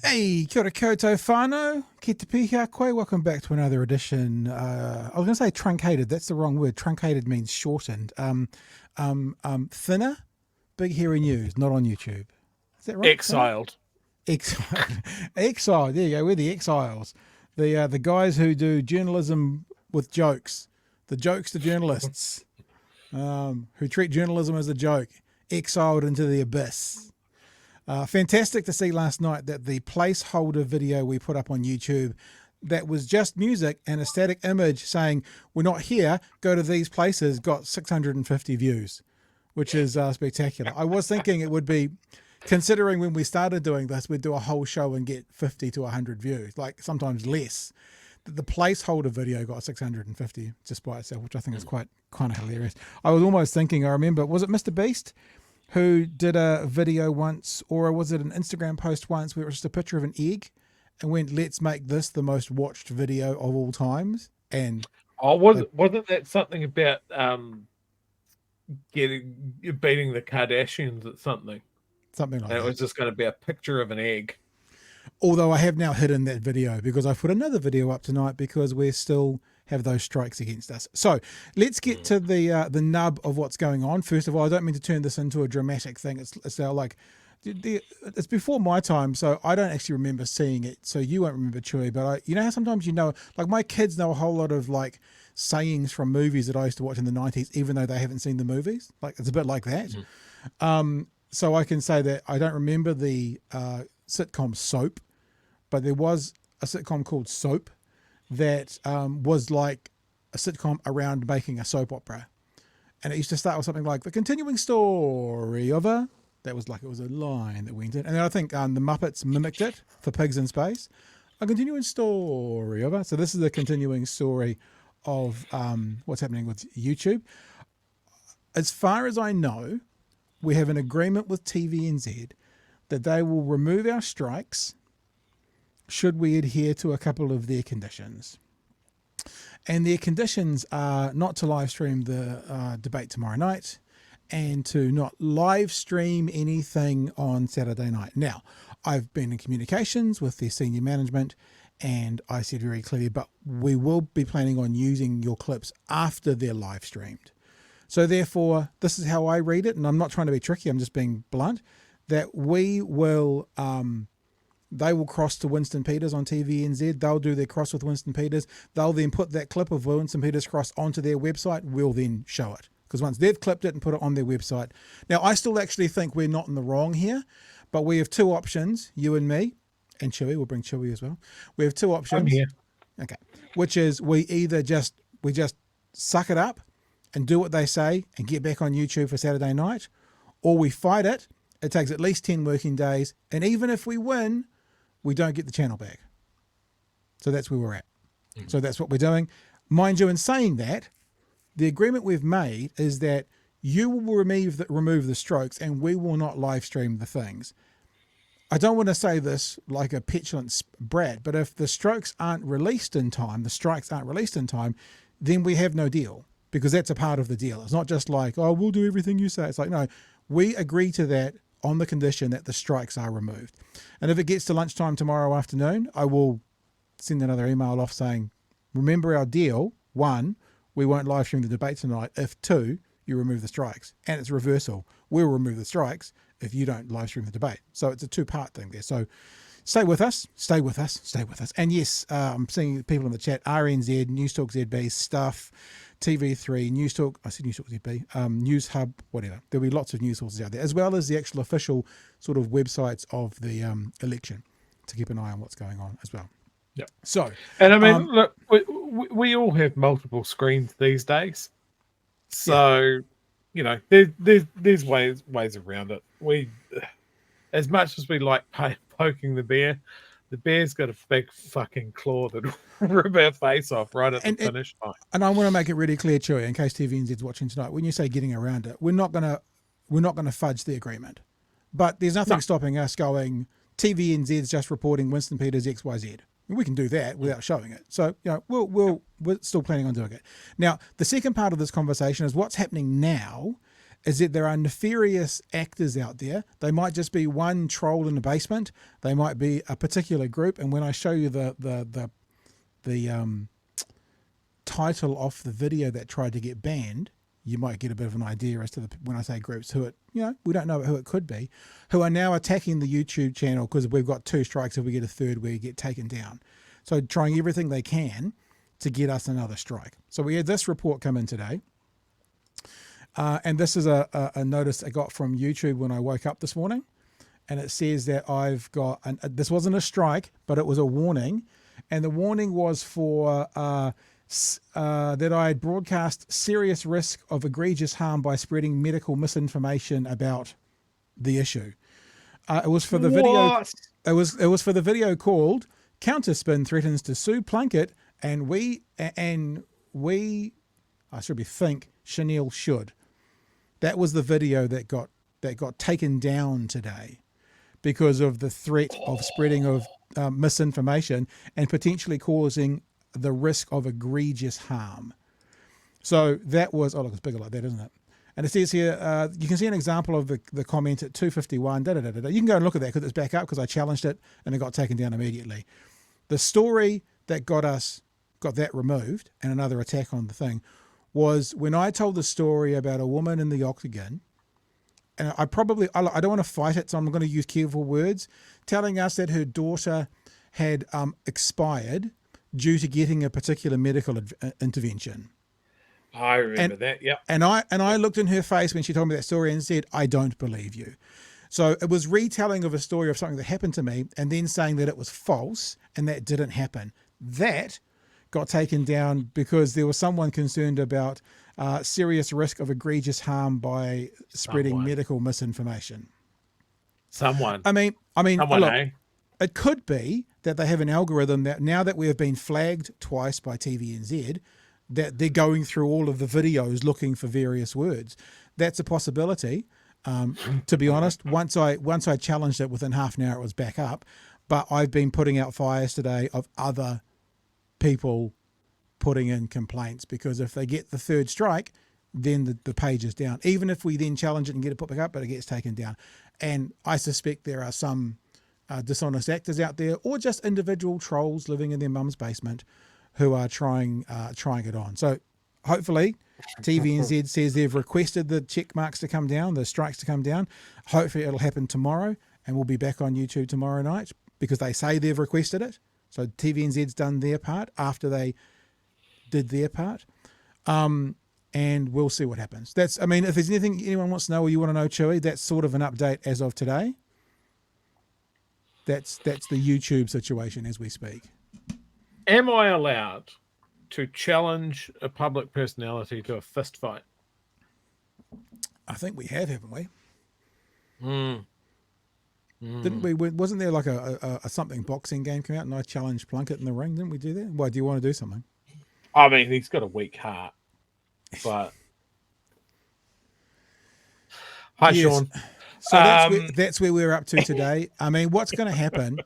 Hey, kia ora koutou whānau, ki te pihia koe. Welcome back to another edition. I was going to say truncated. That's the wrong word. Truncated means shortened. Thinner, big hairy news, not on YouTube. Is that right? Exiled. Exiled. There you go. We're the exiles. The guys who do journalism with jokes. The jokester journalists who treat journalism as a joke. Exiled into the abyss. Fantastic to see last night that the placeholder video we put up on YouTube that was just music and a static image saying, we're not here, go to these places, got 650 views, which is spectacular. I was thinking it would be, considering when we started doing this, we'd do a whole show and get 50 to 100 views, like sometimes less. The placeholder video got 650 just by itself, which I think is quite kind of hilarious. I was almost thinking, I remember, was it Mr. Beast who did a video once, or was it an Instagram post once where it was just a picture of an egg and went, let's make this the most watched video of all times? And wasn't that something about beating the Kardashians at something like that? It was just going to be a picture of an egg. Although I have now hidden that video because I put another video up tonight because we still have those strikes against us. So let's get to the nub of what's going on. First of all, I don't mean to turn this into a dramatic thing. It's like it's before my time, so I don't actually remember seeing it. So you won't remember, Chewy, but you know how sometimes like my kids know a whole lot of like sayings from movies that I used to watch in the 90s, even though they haven't seen the movies. Like it's a bit like that. Mm-hmm. So I can say that I don't remember the sitcom Soap, but there was a sitcom called Soap that was like a sitcom around making a soap opera. And it used to start with something like the continuing story of a, that was like, it was a line that went in. And then I think the Muppets mimicked it for Pigs in Space. A continuing story of a. So this is the continuing story of what's happening with YouTube. As far as I know, we have an agreement with TVNZ that they will remove our strikes should we adhere to a couple of their conditions. And their conditions are not to live stream the debate tomorrow night and to not live stream anything on Saturday night. Now, I've been in communications with their senior management and I said very clearly, but we will be planning on using your clips after they're live streamed. So therefore, this is how I read it, and I'm not trying to be tricky, I'm just being blunt, that we will... they will cross to Winston Peters on TVNZ. They'll do their cross with Winston Peters. They'll then put that clip of Winston Peters cross onto their website. We'll then show it. Because once they've clipped it and put it on their website. Now, I still actually think we're not in the wrong here, but we have two options, you and me, and Chewy. We'll bring Chewy as well. We have two options. I'm here. Okay. Which is we either just suck it up and do what they say and get back on YouTube for Saturday night, or we fight it. It takes at least 10 working days. And even if we win, we don't get the channel back. So that's where we're at. Mm-hmm. So that's what we're doing. Mind you, in saying that, the agreement we've made is that you will remove the strokes and we will not live stream the things. I don't want to say this like a petulant brat, but if the strikes aren't released in time, then we have no deal, because that's a part of the deal. It's not just like, oh, we'll do everything you say. It's like, no, we agree to that on the condition that the strikes are removed. And if it gets to lunchtime tomorrow afternoon, I will send another email off saying, remember our deal. 1, we won't live stream the debate tonight. If 2, you remove the strikes. And it's reversal. We'll remove the strikes if you don't live stream the debate. So it's a 2-part thing there. So stay with us. And yes, I'm seeing people in the chat, RNZ, News Talk ZB, Stuff, TV3, News Talk, I said News Talk ZB, Newshub, whatever. There'll be lots of news sources out there, as well as the actual official sort of websites of the election to keep an eye on what's going on as well. Yeah. So, and I mean, look, we all have multiple screens these days, so you know there's ways around it. We, as much as we like poking the bear's got a big fucking claw that rip our face off right at the finish line. And I want to make it really clear, Chewy, in case TVNZ's watching tonight, when you say getting around it, we're not gonna fudge the agreement. But there's nothing stopping us going, TVNZ's just reporting Winston Peters XYZ. We can do that without showing it. So, you know, we're still planning on doing it. Now, the second part of this conversation is what's happening now is that there are nefarious actors out there. They might just be one troll in the basement. They might be a particular group. And when I show you the title of the video that tried to get banned, you might get a bit of an idea as to when I say groups, who it, you know, we don't know who it could be, who are now attacking the YouTube channel because we've got 2 strikes. If we get a third, we get taken down. So trying everything they can to get us another strike. So we had this report come in today. And this is a notice I got from YouTube when I woke up this morning. And it says that I've got, this wasn't a strike, but it was a warning. And the warning was for that I had broadcast serious risk of egregious harm by spreading medical misinformation about the issue. It was for the video. It was for the video called "Counterspin Threatens to Sue Plunkett," and we, I should be think Chanel should. That was the video that got taken down today because of the threat of spreading of misinformation and potentially causing the risk of egregious harm. So that was, oh look, it's bigger like that, isn't it? And it says here, you can see an example of the comment at 2:51. You can go and look at that because it's back up because I challenged it and it got taken down immediately. The story that got that removed and another attack on the thing was when I told the story about a woman in the Octagon, and I don't want to fight it, so I'm going to use careful words, telling us that her daughter had expired due to getting a particular medical intervention. I remember that, yeah. And I looked in her face when she told me that story and said, I don't believe you. So it was retelling of a story of something that happened to me and then saying that it was false and that didn't happen. That got taken down because there was someone concerned about serious risk of egregious harm by spreading medical misinformation. I mean, look, it could be that they have an algorithm that now that we have been flagged twice by TVNZ, that they're going through all of the videos looking for various words. That's a possibility. To be honest, once I challenged it, within half an hour it was back up. But I've been putting out fires today of other people putting in complaints because if they get the third strike, then the page is down. Even if we then challenge it and get it put back up, but it gets taken down. And I suspect there are some dishonest actors out there or just individual trolls living in their mum's basement who are trying it on. So hopefully TVNZ says they've requested the check marks to come down, the strikes to come down. Hopefully it'll happen tomorrow and we'll be back on YouTube tomorrow night because they say they've requested it. So TVNZ's done their part after they did their part. And we'll see what happens. If there's anything anyone wants to know or you want to know, Chewy, that's sort of an update as of today. That's the YouTube situation as we speak. Am I allowed to challenge a public personality to a fist fight? I think we have, haven't we? Didn't we? Wasn't there like a something boxing game come out and I challenged Plunkett in the ring? Didn't we do that? Why do you want to do something? I mean, he's got a weak heart, but hi, yes. Sean. So that's where we're up to today. I mean, what's going to happen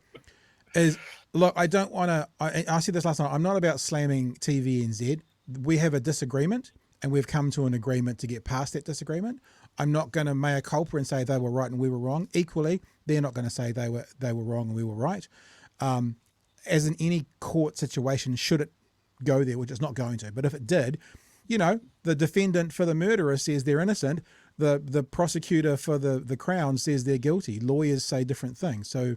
is, look, I don't want to. I said this last night. I'm not about slamming TVNZ. We have a disagreement, and we've come to an agreement to get past that disagreement. I'm not going to mea culpa and say they were right and we were wrong. Equally, they're not going to say they were wrong and we were right. As in any court situation, should it go there, which it's not going to, but if it did, the defendant for the murderer says they're innocent. The prosecutor for the Crown says they're guilty. Lawyers say different things. So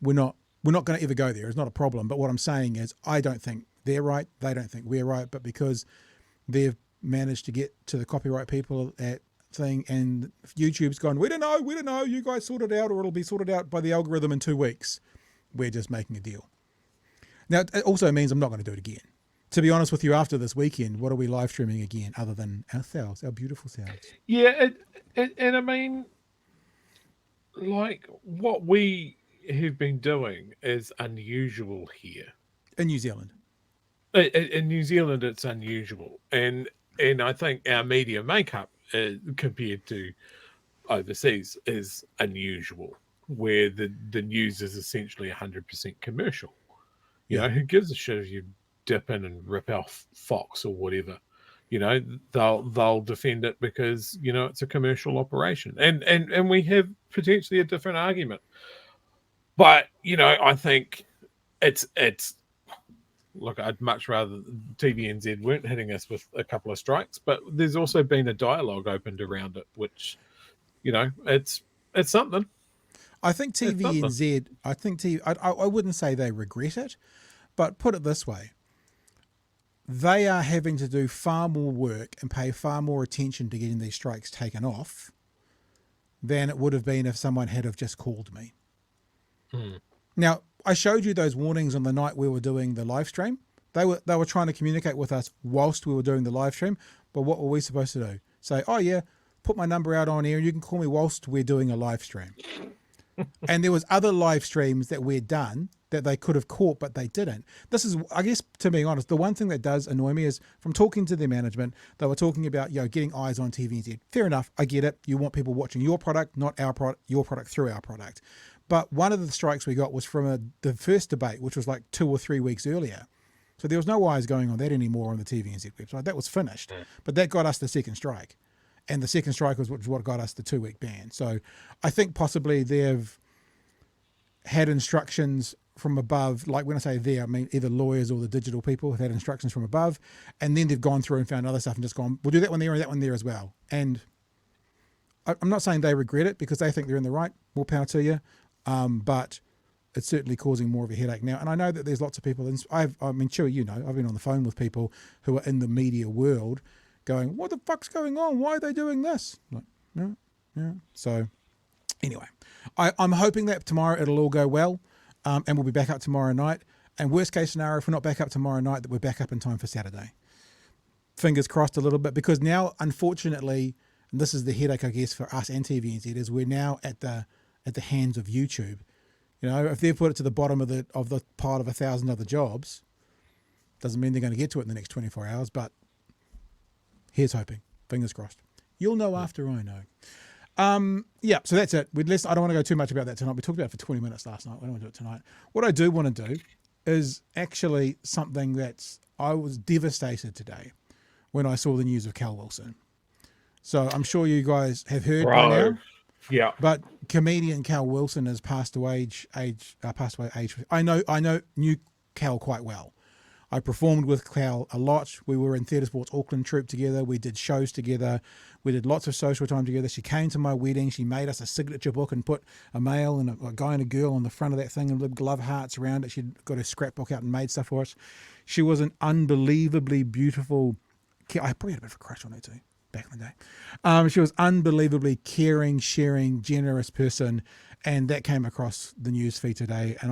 we're not going to ever go there. It's not a problem. But what I'm saying is I don't think they're right. They don't think we're right. But because they've managed to get to the copyright people at thing and YouTube's gone, we don't know, you guys sort it out or it'll be sorted out by the algorithm in 2 weeks. We're just making a deal. Now, it also means I'm not going to do it again. to be honest with you, after this weekend, what are we live streaming again other than ourselves, our beautiful selves? Yeah, and I mean, like what we have been doing is unusual here. In New Zealand. In New Zealand, it's unusual, and I think our media makeup compared to overseas is unusual, where the news is essentially 100% commercial. You Yeah. know, who gives a shit if you dip in and rip off Fox or whatever? You know, they'll defend it because it's a commercial operation, and we have potentially a different argument. But I think it's look. I'd much rather TVNZ weren't hitting us with a couple of strikes, but there's also been a dialogue opened around it, which it's something. I think It's something. TVNZ, I wouldn't say they regret it, but put it this way. They are having to do far more work and pay far more attention to getting these strikes taken off than it would have been if someone had have just called me. Now, I showed you those warnings on the night we were doing the live stream. They were trying to communicate with us whilst we were doing the live stream, but what were we supposed to do? Say, oh yeah, put my number out on air and you can call me whilst we're doing a live stream. And there was other live streams that we'd done that they could have caught, but they didn't. This is, I guess, to be honest, the one thing that does annoy me is from talking to their management, they were talking about, getting eyes on TVNZ. Fair enough. I get it. You want people watching your product, not our product, your product through our product. But one of the strikes we got was from the first debate, which was like 2 or 3 weeks earlier. So there was no eyes going on that anymore on the TVNZ website. That was finished. But that got us the second strike. And the second strike was what got us the 2-week ban. So I think possibly they've had instructions from above, like when I say they, I mean either lawyers or the digital people have had instructions from above, and then they've gone through and found other stuff and just gone, we'll do that one there and that one there as well. And I'm not saying they regret it because they think they're in the right, more power to you, but it's certainly causing more of a headache now. And I know that there's lots of people, and I've been on the phone with people who are in the media world going, what the fuck's going on? Why are they doing this? Like, yeah. So anyway, I'm hoping that tomorrow it'll all go well, and we'll be back up tomorrow night. And worst case scenario, if we're not back up tomorrow night, that we're back up in time for Saturday. Fingers crossed a little bit, because now, unfortunately, and this is the headache, I guess, for us and TVNZ, is we're now at the hands of YouTube. If they've put it to the bottom of the pile of 1,000 other jobs, doesn't mean they're going to get to it in the next 24 hours, but here's hoping. Fingers crossed. You'll know after I know. So that's it. I don't want to go too much about that tonight. We talked about it for 20 minutes last night. I don't want to do it tonight. What I do want to do is actually something I was devastated today when I saw the news of Cal Wilson. So I'm sure you guys have heard by now. Yeah. But comedian Cal Wilson has passed away. I knew Cal quite well. I performed with Cal a lot. We were in Theatre Sports Auckland troupe together. We did shows together. We did lots of social time together. She came to my wedding. She made us a signature book and put a male and a guy and a girl on the front of that thing and lived love hearts around it. She'd got her scrapbook out and made stuff for us. She was an unbelievably beautiful... I probably had a bit of a crush on her too, back in the day. She was unbelievably caring, sharing, generous person. And that came across the news feed today, and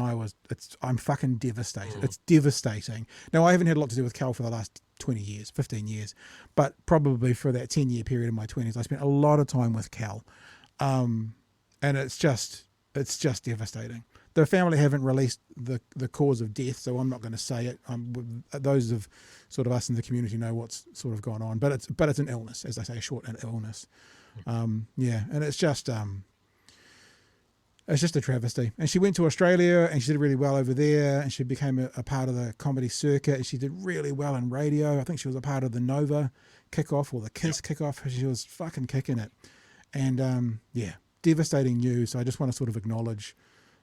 I'm fucking devastated. It's devastating. Now, I haven't had a lot to do with Cal for the last 20 years, 15 years, but probably for that 10-year period in my 20s, I spent a lot of time with Cal. And it's just devastating. The family haven't released the cause of death, so I'm not going to say it. Those of sort of us in the community know what's sort of gone on, but it's an illness, as I say, a short illness. And it's just a travesty. And she went to Australia and she did really well over there, and she became a part of the comedy circuit, and she did really well in radio. I think she was a part of the Nova kickoff or the Kiss kickoff. She was fucking kicking it. And devastating news. So I just want to sort of acknowledge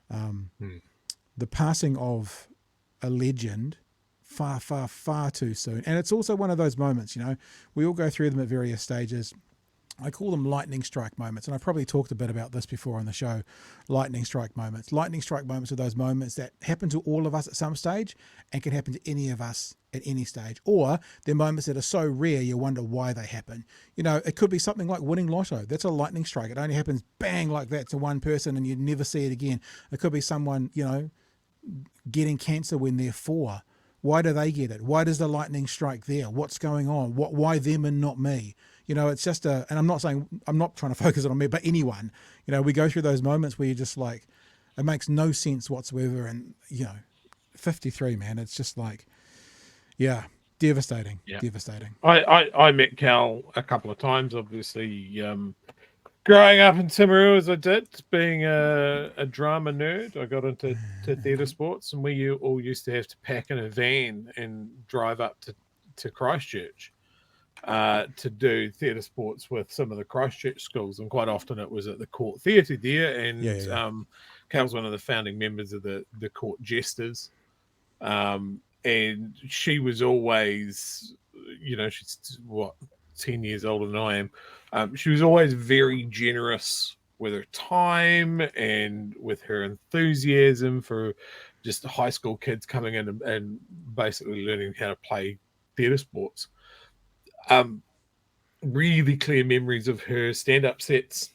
the passing of a legend far, far, far too soon. And it's also one of those moments, we all go through them at various stages. I call them lightning strike moments, and I've probably talked a bit about this before on the show. Lightning strike moments. Lightning strike moments are those moments that happen to all of us at some stage and can happen to any of us at any stage. Or they're moments that are so rare you wonder why they happen. It could be something like winning lotto. That's a lightning strike. It only happens bang like that to one person and you'd never see it again. It could be someone, getting cancer when they're 4, Why do they get it? Why does the lightning strike there? What's going on? Why them and not me? You know, it's just and I'm not trying to focus it on me, but anyone, you know, we go through those moments where you're just like, it makes no sense whatsoever. And, you know, 53, man, it's just like, yeah, devastating. I met Cal a couple of times, obviously, growing up in Timaru as I did, being a drama nerd. I got into theatre sports, and we all used to have to pack in a van and drive up to Christchurch to do theatre sports with some of the Christchurch schools, and quite often it was at the Court Theatre there. And Cal's one of the founding members of the Court Jesters, and she was always, you know, she's 10 years older than I am. She was always very generous with her time and with her enthusiasm for just high school kids coming in and basically learning how to play theatre sports. Really clear memories of her stand-up sets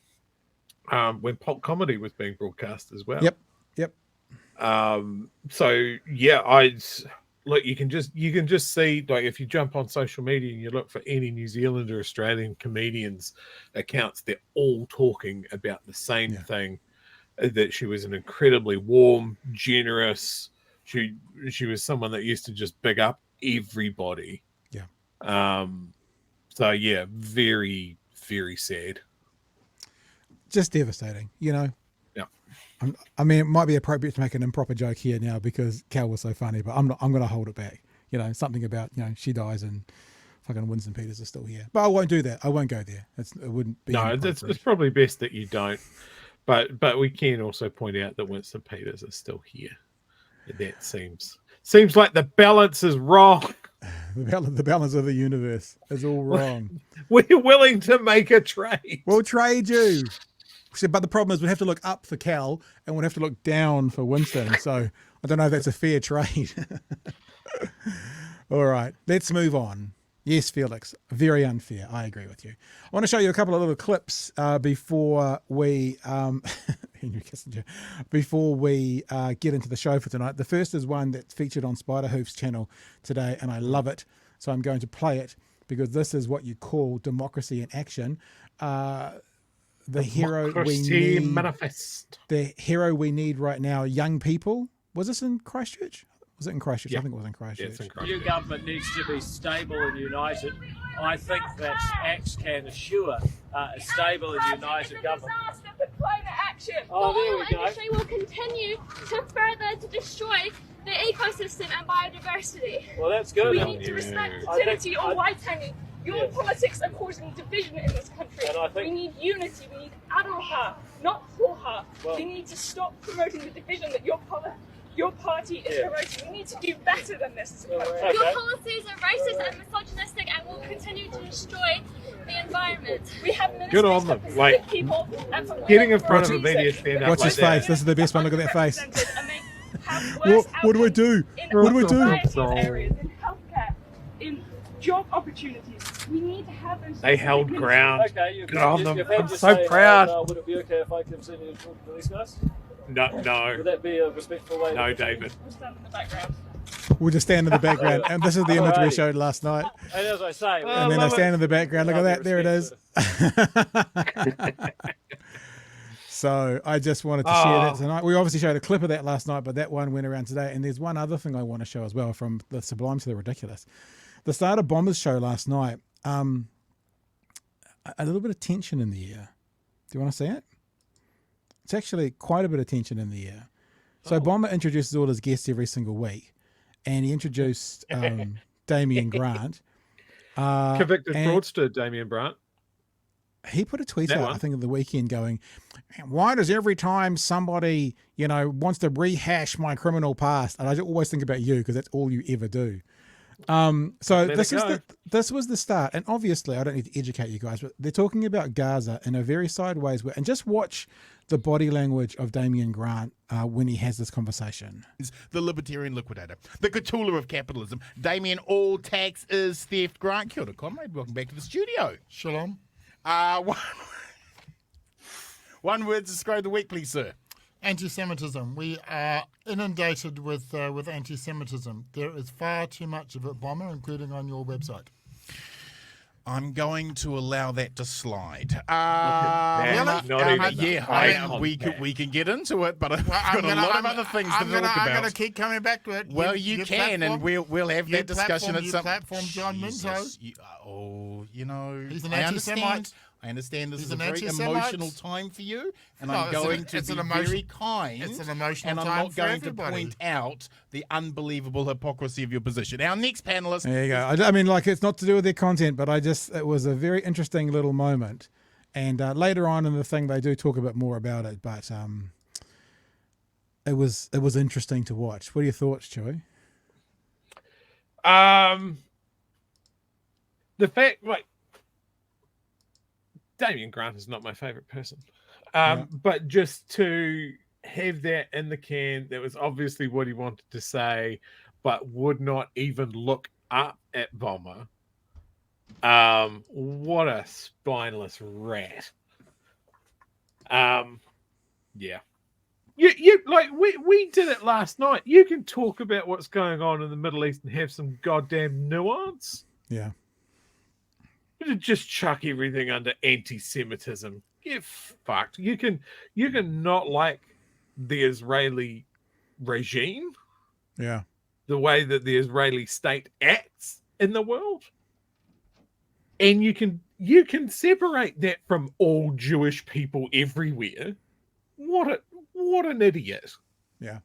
when pop comedy was being broadcast as well. Yep. So yeah, look, you can just see, like, if you jump on social media and you look for any New Zealand or Australian comedians accounts, they're all talking about the same thing, that she was an incredibly warm, generous, she was someone that used to just big up everybody. So yeah, very, very sad. Just devastating, you know. Yeah. I mean, it might be appropriate to make an improper joke here now because Cal was so funny, but I'm going to hold it back. You know, something about, you know, she dies and fucking Winston Peters is still here. But I won't do that. I won't go there. It wouldn't be. No, it's probably best that you don't. But we can also point out that Winston Peters is still here. That seems like the balance is wrong. The balance of the universe is all wrong. We're willing to make a trade. We'll trade you. But the problem is we'd have to look up for Cal and we'd have to look down for Winston. So I don't know if that's a fair trade. All right, let's move on. Yes, Felix, very unfair. I agree with you. I want to show you a couple of little clips before we Henry Kissinger, before we get into the show for tonight. The first is one that's featured on Spiderhoof's channel today, and I love it. So I'm going to play it because this is what you call democracy in action. The hero we need, manifest. The hero we need right now, young people. Was this in Christchurch? Was it in Christchurch? Yeah. I think it was in Christchurch. Yeah, it's in The new government needs to be stable and united. I think that acts can assure a stable and united government. Disaster for climate action. Oh, there we go. Industry will continue to destroy the ecosystem and biodiversity. Well, that's good. We need to respect fertility or Waitangi. Your politics are causing division in this country. And I think we need unity. We need aroha, not hoha. We need to stop promoting the division that your party is promoting. We need to do better than this. Okay. Your policies are racist and misogynistic and will continue to destroy the environment. We have Good on them. Like, people getting in front of a media stand up. Watch his face. This is the best one. Look at that face. What do we do? What do we do? Areas, in healthcare, in job opportunities. We need to have those. They held ground. Okay, Good on them. you've had I'm your so say, proud. would it be okay if I continue to talk to these guys? No. Would that be a respectful way? No, David. We'll stand in the background. We'll just stand in the background. And this is the image we showed last night. And as I say, And then I stand in the background. Look at that. There it is. So I just wanted to share that tonight. We obviously showed a clip of that last night, but that one went around today. And there's one other thing I want to show as well, from the sublime to the ridiculous. The start of Bombers show last night, a little bit of tension in the air. Do you want to see it? It's actually quite a bit of tension in the air. So Bomber introduces all his guests every single week, and he introduced Damien Grant. Convicted fraudster Damien Grant. He put a tweet out, I think, of the weekend going, why does every time somebody, wants to rehash my criminal past, and I always think about you because that's all you ever do. So this was the start, and obviously I don't need to educate you guys, but they're talking about Gaza in a very sideways way, and just watch the body language of Damien Grant when he has this conversation. The libertarian liquidator, the Cthulhu of capitalism, Damien, all tax is theft. Grant, kia ora, comrade, welcome back to the studio. Shalom. One word to describe the week, please, sir. Anti-Semitism. We are inundated with anti-Semitism. There is far too much of it, Bomber, including on your website. I'm going to allow that to slide. Really? Not even we can get into it, but I've Well, got a lot of other things to talk I'm about. going to keep coming back to it. Well, you can, and we'll have that discussion at some. Platform John Minto. He's an I anti-Semite. understand this He's is a an very anti-Semite. emotional time for you, and No, I'm going to it's be an emotion- very kind. it's an emotional and I'm time not for going to everybody. point out the unbelievable hypocrisy of your position. Our next panelist. There you go. I mean, like, it's not to do with their content, but it was a very interesting little moment. And later on in the thing, they do talk a bit more about it, but it was interesting to watch. What are your thoughts, Chewy? The fact, like, Damien Grant is not my favorite person. But just to have that in the can, that was obviously what he wanted to say, but would not even look up at Bomber. What a spineless rat. Yeah. You like we did it last night. You can talk about what's going on in the Middle East and have some goddamn nuance. Yeah. Just chuck everything under anti-Semitism. Get fucked. You can not like the Israeli regime, Yeah. the way that the Israeli state acts in the world, and you can separate that from all Jewish people everywhere. What an idiot. Yeah.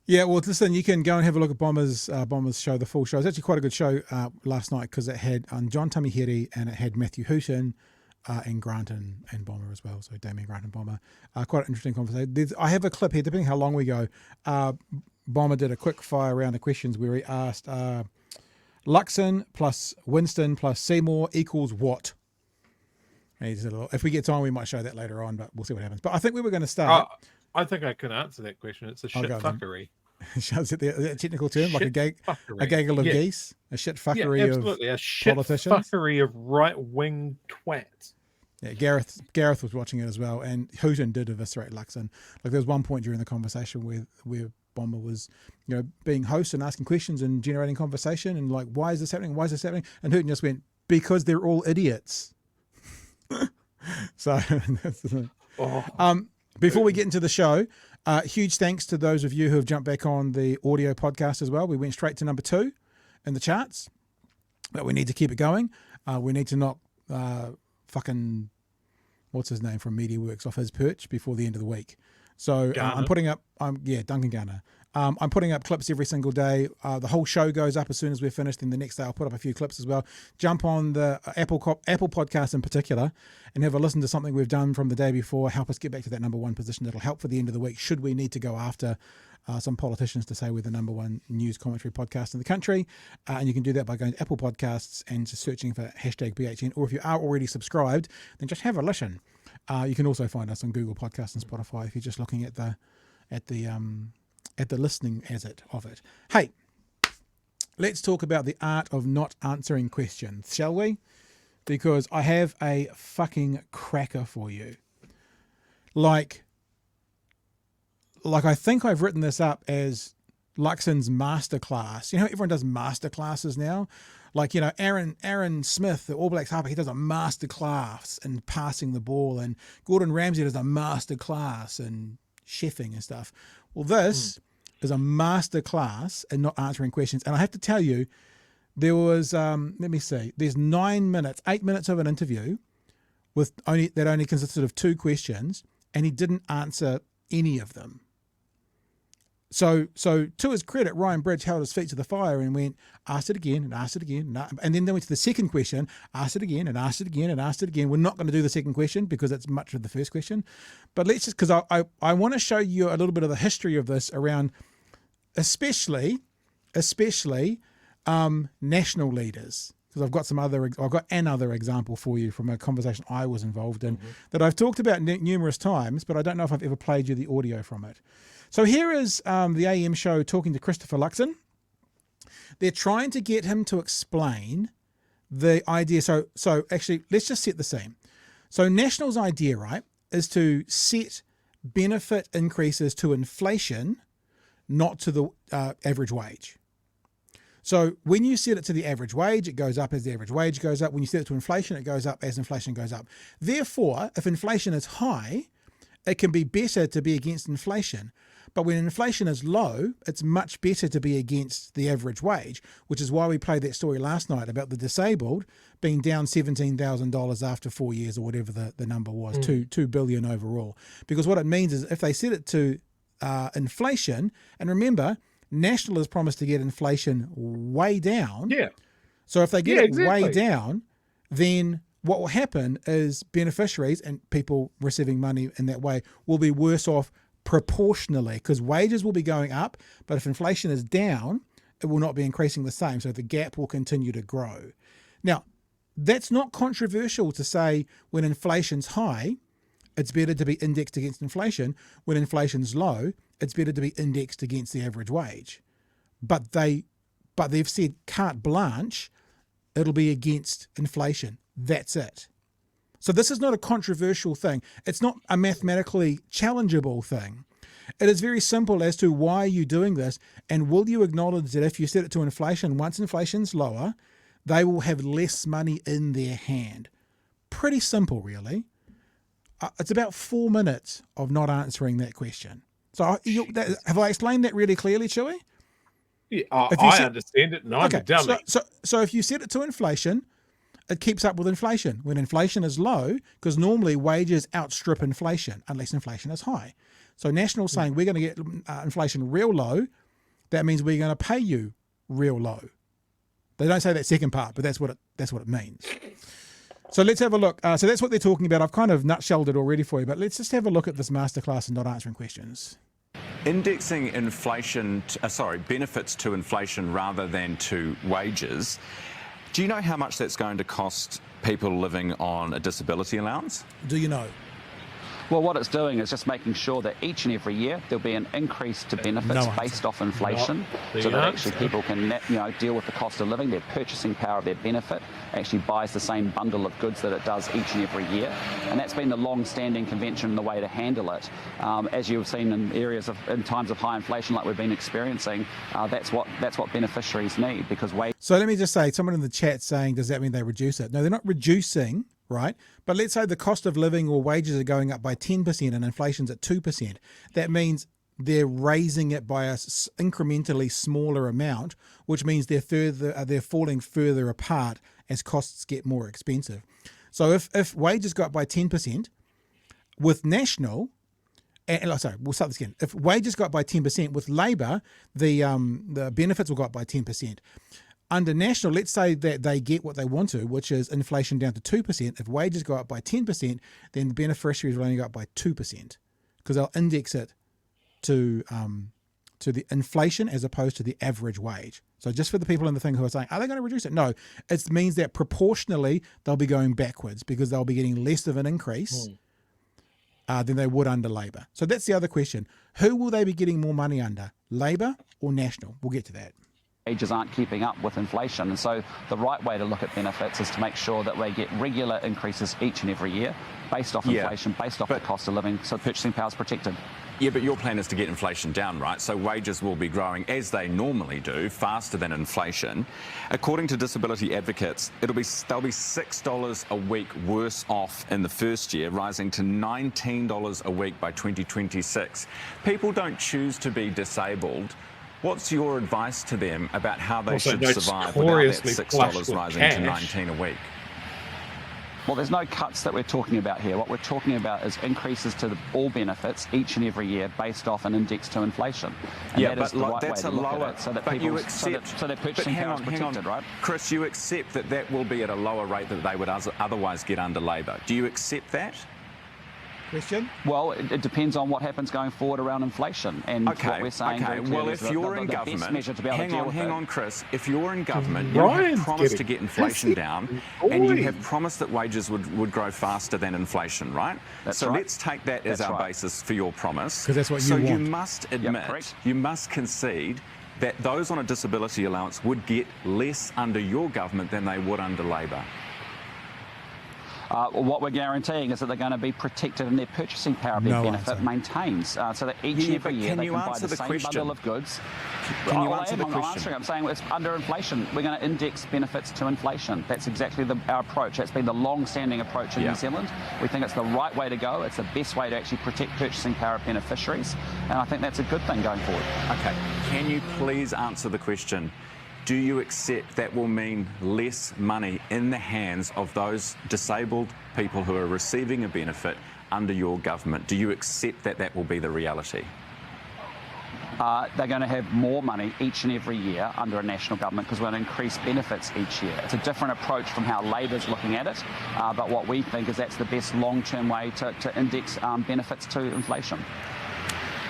Yeah, well, listen, you can go and have a look at Bomber's show, the full show. It's actually quite a good show last night because it had John Tamihiri and it had Matthew Hooton and Grant and Bomber as well. So Damien Grant and Bomber. Quite an interesting conversation. I have a clip here, depending how long we go. Bomber did a quick fire round of questions where he asked Luxon plus Winston plus Seymour equals what? And he did if we get time, we might show that later on, but we'll see what happens. But I think we were going to start. I think I can answer that question. It's a shit fuckery. Is it the technical term? Shit like a gaggle of geese? A shit fuckery absolutely. of a shit politicians? fuckery of right-wing twats. Yeah, Gareth was watching it as well, and Hooton did eviscerate Luxon. Like, there was one point during the conversation where Bomber was, being host and asking questions and generating conversation, and like, why is this happening? Why is this happening? And Hooton just went, because they're all idiots. So that's the thing. Before we get into the show, huge thanks to those of you who have jumped back on the audio podcast as well. We went straight to number 2 in the charts, but we need to keep it going. We need to knock fucking what's his name from MediaWorks off his perch before the end of the week. So I'm putting up, Duncan Garner. I'm putting up clips every single day. The whole show goes up as soon as we're finished, and the next day I'll put up a few clips as well. Jump on the Apple podcast in particular and have a listen to something we've done from the day before. Help us get back to that number 1 position. That'll help for the end of the week should we need to go after some politicians to say we're the number 1 news commentary podcast in the country. And you can do that by going to Apple Podcasts and just searching for #BHN. Or if you are already subscribed, then just have a listen. You can also find us on Google Podcasts and Spotify if you're just looking at the listening of it. Hey, let's talk about the art of not answering questions, shall we? Because I have a fucking cracker for you. Like I think I've written this up as Luxon's masterclass. Everyone does masterclasses now. Like, Aaron Smith, the All Blacks halfback, he does a masterclass in passing the ball, and Gordon Ramsay does a masterclass in chefing and stuff. Well, this is a masterclass in not answering questions. And I have to tell you, there was, let me see, there's 8 minutes of an interview that only consisted of 2 questions, and he didn't answer any of them. So to his credit, Ryan Bridge held his feet to the fire and went, asked it again and asked it again. And then they went to the second question, asked it again and asked it again and asked it again. We're not going to do the second question because it's much of the first question. But let's just, because I want to show you a little bit of the history of this around, especially national leaders. Because I've got another example for you from a conversation I was involved in that I've talked about numerous times, but I don't know if I've ever played you the audio from it. So here is the AM show talking to Christopher Luxon. They're trying to get him to explain the idea. So actually, let's just set the scene. So National's idea, right, is to set benefit increases to inflation, not to the average wage. So when you set it to the average wage, it goes up as the average wage goes up. When you set it to inflation, it goes up as inflation goes up. Therefore, if inflation is high, it can be better to be against inflation. But when inflation is low, it's much better to be against the average wage, which is why we played that story last night about the disabled being down $17,000 after 4 years, or whatever the number was, $2 billion overall. Because what it means is if they set it to inflation, and remember, National has promised to get inflation way down. Yeah. So if they get it way exactly. down, then what will happen is beneficiaries and people receiving money in that way will be worse off proportionally, because wages will be going up, but if inflation is down, it will not be increasing the same. So the gap will continue to grow. Now, that's not controversial to say when inflation's high, it's better to be indexed against inflation. When inflation's low, it's better to be indexed against the average wage. But they've said carte blanche, it'll be against inflation. That's it. So this is not a controversial thing. It's not a mathematically challengeable thing. It is very simple as to why are you doing this, and will you acknowledge that if you set it to inflation, once inflation's lower, they will have less money in their hand. Pretty simple, really. It's about 4 minutes of not answering that question. So have I explained that really clearly, Chewy? Yeah, I understand it, and I'm a dummy. So if you set it to inflation, it keeps up with inflation. When inflation is low, because normally wages outstrip inflation unless inflation is high. So National's saying we're going to get inflation real low. That means we're going to pay you real low. They don't say that second part, but that's what it means. So let's have a look. So that's what they're talking about. I've kind of nutshelled it already for you, but let's just have a look at this masterclass and not answering questions. Indexing inflation, benefits to inflation rather than to wages. Do you know how much that's going to cost people living on a disability allowance? Do you know? Well, what it's doing is just making sure that each and every year there'll be an increase to benefits based off inflation, so that actually people can deal with the cost of living. Their purchasing power of their benefit actually buys the same bundle of goods that it does each and every year, and that's been the long-standing convention and the way to handle it. As you've seen in times of high inflation like we've been experiencing, that's what beneficiaries need, because So let me just say, someone in the chat saying, does that mean they reduce it? No, they're not reducing. Right? But let's say the cost of living or wages are going up by 10% and inflation's at 2%. That means they're raising it by a incrementally smaller amount, which means they're falling further apart as costs get more expensive. So if wages go up by 10% with National, we'll start this again. If wages go up by 10% with Labour, the benefits will go up by 10%. Under National, let's say that they get what they want to, which is inflation down to 2%. If wages go up by 10%, then the beneficiaries will only go up by 2%, because they'll index it to the inflation as opposed to the average wage. So just for the people in the thing who are saying, are they going to reduce it? No, it means that proportionally they'll be going backwards, because they'll be getting less of an increase than they would under Labour. So that's the other question. Who will they be getting more money under, Labour or National? We'll get to that. Wages aren't keeping up with inflation, and so the right way to look at benefits is to make sure that we get regular increases each and every year based off inflation, based off the cost of living, so purchasing power is protected. Yeah, but your plan is to get inflation down, right? So wages will be growing, as they normally do, faster than inflation. According to disability advocates, they'll be $6 a week worse off in the first year, rising to $19 a week by 2026. People don't choose to be disabled. What's your advice to them about how they should survive without that $6 rising to $19 a week? Well, there's no cuts that we're talking about here. What we're talking about is increases to all benefits each and every year based off an index to inflation. And that is the right way to look at it, so that their purchasing power is protected, right? Chris, you accept that will be at a lower rate that they would otherwise get under Labour. Do you accept that? Question? Well, it depends on what happens going forward around inflation, and what we're saying. Well, if you're in government, hang on, Chris. If you're in government, you Ryan's have promised to get inflation down, and you have promised that wages would grow faster than inflation, right? That's right. right. Let's take that as our basis for your promise. Because that's what you want. So you must admit, you must concede that those on a disability allowance would get less under your government than they would under Labour. What we're guaranteeing is that they're going to be protected and their purchasing power of their benefit maintains, so that each and every year they can buy the same bundle of goods. Can you answer the question? I'm answering. I'm saying it's under inflation. We're going to index benefits to inflation. That's exactly our approach. That's been the long-standing approach in New Zealand. We think it's the right way to go. It's the best way to actually protect purchasing power of beneficiaries, and I think that's a good thing going forward. Okay. Can you please answer the question? Do you accept that will mean less money in the hands of those disabled people who are receiving a benefit under your government? Do you accept that that will be the reality? They're going to have more money each and every year under a national government because we're going to increase benefits each year. It's a different approach from how Labor's looking at it, but what we think is that's the best long-term way to index benefits to inflation.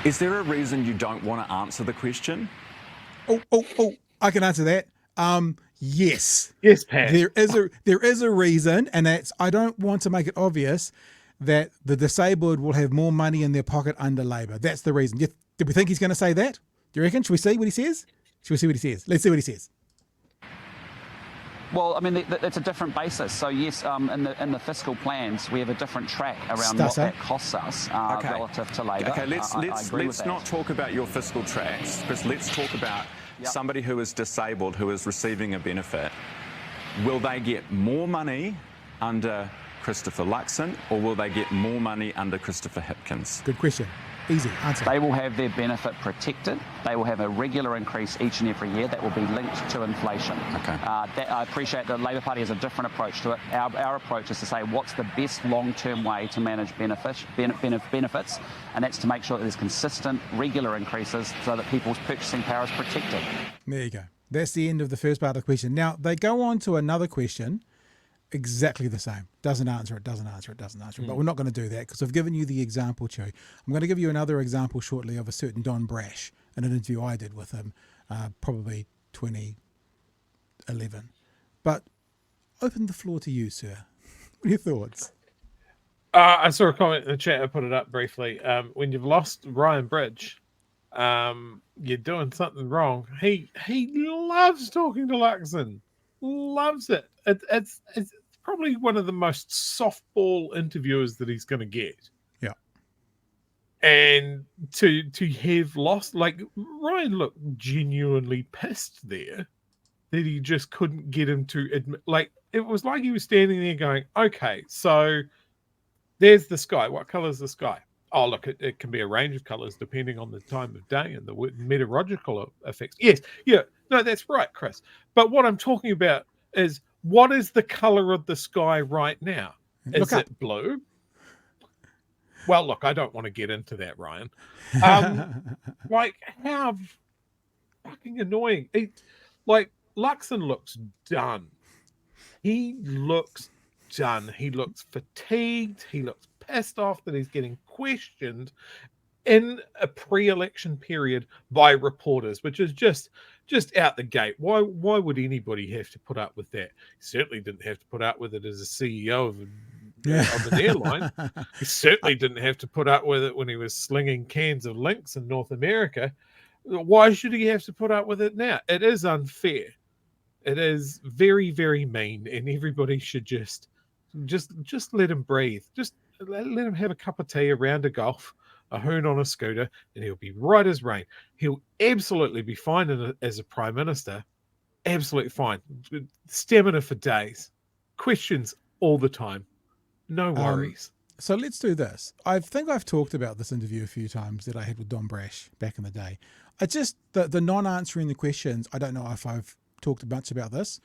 Is there a reason you don't want to answer the question? Oh, I can answer that. Yes. Yes, Pat. There is a reason, and that's I don't want to make it obvious that the disabled will have more money in their pocket under Labor. That's the reason. Did we think he's going to say that? Do you reckon? Should we see what he says? Let's see what he says. Well, I mean, it's a different basis. So yes, in the fiscal plans, we have a different track around what that costs us relative to Labor. Okay, let's not talk about your fiscal tracks, Chris. Let's talk about somebody who is disabled, who is receiving a benefit. Will they get more money under Christopher Luxon, or will they get more money under Christopher Hipkins? Good question. Easy answer. They will have their benefit protected. They will have a regular increase each and every year that will be linked to inflation. Okay. I appreciate the Labor Party has a different approach to it. Our approach is to say what's the best long-term way to manage benefits, and that's to make sure that there's consistent, regular increases so that people's purchasing power is protected. There you go. That's the end of the first part of the question. Now, they go on to another question, exactly the same. Doesn't answer it. But we're not going to do that because I've given you the example, Chew. I'm going to give you another example shortly of a certain Don Brash in an interview I did with him, probably 2011. But open the floor to you, sir. What are your thoughts? I saw a comment in the chat. I put it up briefly. When you've lost Ryan Bridge, you're doing something wrong. He loves talking to Luxon. Loves it. It's probably one of the most softball interviewers that he's going to get. Yeah. And to have lost, like, Ryan looked genuinely pissed there that he just couldn't get him to admit, like, it was like he was standing there going, okay, so there's the sky. What color is the sky? Oh, look, it can be a range of colors depending on the time of day and the meteorological effects. Yes, yeah, no, that's right, Chris. But what I'm talking about is, what is the color of the sky right now? Is it blue? Well, look, I don't want to get into that, Ryan. Like, how fucking annoying. Luxon looks done. He looks done. He looks fatigued. He looks pissed off that he's getting questioned in a pre-election period by reporters, which is just out the gate. Why would anybody have to put up with that? He certainly didn't have to put up with it as a CEO of an airline. He certainly didn't have to put up with it when he was slinging cans of Lynx in North America. Why should he have to put up with it now? It is unfair. It is very, very mean, and everybody should just let him breathe. Just let him have a cup of tea, a round of golf, a hoon on a scooter, and he'll be right as rain. He'll absolutely be fine as a prime minister. Absolutely fine. Stamina for days. Questions all the time. No worries. So let's do this. I think I've talked about this interview a few times that I had with Don Brash back in the day. The non-answering the questions, I don't know if I've talked much about this.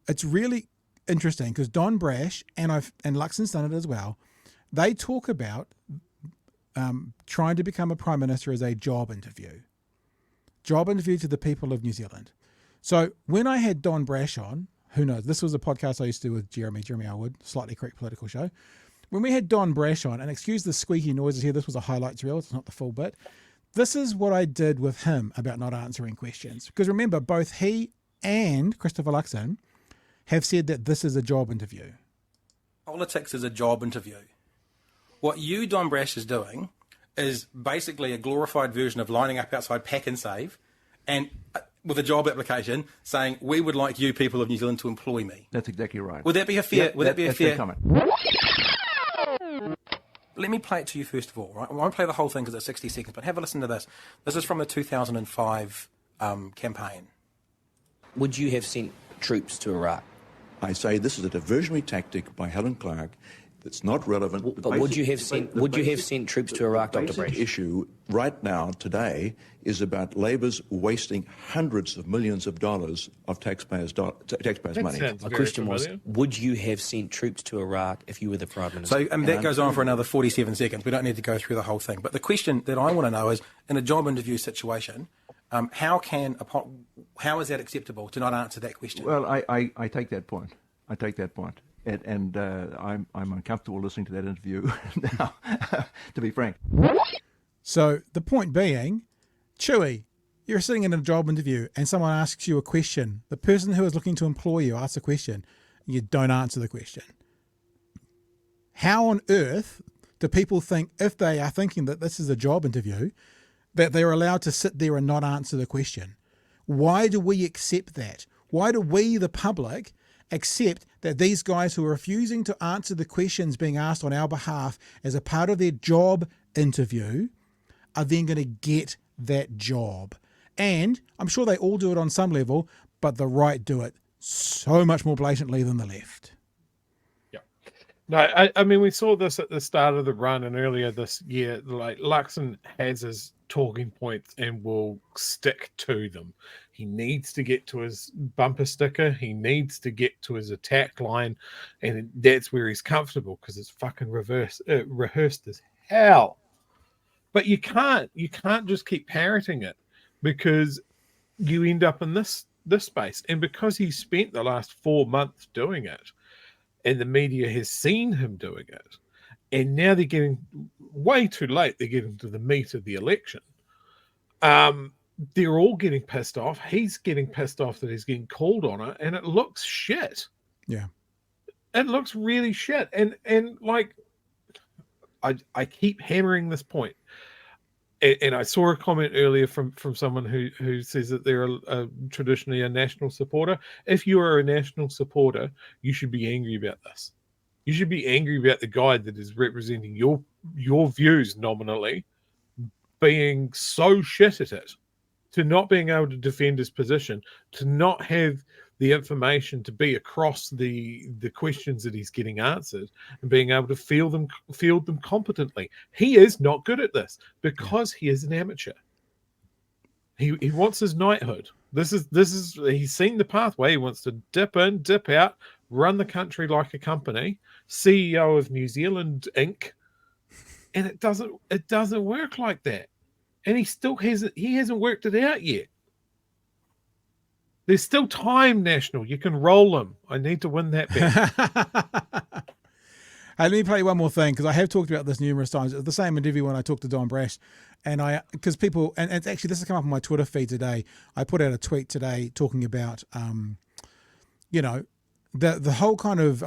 It's really interesting because Don Brash and Luxon's done it as well. They talk about trying to become a prime minister as a job interview to the people of New Zealand. So when I had Don Brash on, who knows, this was a podcast I used to do with Jeremy Elwood, Slightly Correct Political Show. When we had Don Brash on, and excuse the squeaky noises here, this was a highlights reel, it's not the full bit. This is what I did with him about not answering questions. Because remember, both he and Christopher Luxon have said that this is a job interview. Politics is a job interview. What you, Don Brash, is doing is basically a glorified version of lining up outside Pack and Save. And with a job application saying, we would like you people of New Zealand to employ me. That's exactly right. Would that be a fair, That's fair comment. Let me play it to you first of all, right? I won't play the whole thing because it's 60 seconds, but have a listen to this. This is from the 2005 campaign. Would you have sent troops to Iraq? I say this is a diversionary tactic by Helen Clark that's not relevant. But would you have sent troops to Iraq, Dr. Brash? The issue right now, today, is about Labour's wasting hundreds of millions of dollars of taxpayers' money. My question was, would you have sent troops to Iraq if you were the Prime Minister? So that goes on for another 47 seconds. We don't need to go through the whole thing. But the question that I want to know is, in a job interview situation, how is that acceptable to not answer that question? Well, I take that point. And I'm uncomfortable listening to that interview now, to be frank. So the point being, Chewy, you're sitting in a job interview and someone asks you a question. The person who is looking to employ you asks a question. You don't answer the question. How on earth do people think, if they are thinking that this is a job interview, that they're allowed to sit there and not answer the question? Why do we accept that? Why do we, the public, accept that these guys who are refusing to answer the questions being asked on our behalf as a part of their job interview are then going to get that job? And I'm sure they all do it on some level, but the right do it so much more blatantly than the left. Yeah. No, I mean, we saw this at the start of the run and earlier this year. Like, Luxon has his talking points and will stick to them. He needs to get to his bumper sticker. He needs to get to his attack line, and that's where he's comfortable because it's fucking rehearsed as hell. But you can't just keep parroting it, because you end up in this space. And because he spent the last 4 months doing it, and the media has seen him doing it, and now they're getting way too late. They're getting to the meat of the election. They're all getting pissed off. He's getting pissed off that he's getting called on it, and it looks shit. Yeah, it looks really shit. And like, I keep hammering this point. And I saw a comment earlier from someone who says that they're traditionally a national supporter. If you are a national supporter, you should be angry about this. You should be angry about the guy that is representing your views nominally being so shit at it, to not being able to defend his position, to not have the information to be across the questions that he's getting answered, and being able to field them competently. He is not good at this because he is an amateur. He wants his knighthood. This is he's seen the pathway. He wants to dip in, dip out, run the country like a company, CEO of New Zealand Inc. And it doesn't work like that. And he hasn't worked it out yet. There's still time, National. You can roll him. I need to win that bet. Hey, let me play you one more thing, because I have talked about this numerous times. It's the same interview when I talked to Don Brash, and because people, and it's actually, this has come up on my Twitter feed today. I put out a tweet today talking about, the whole kind of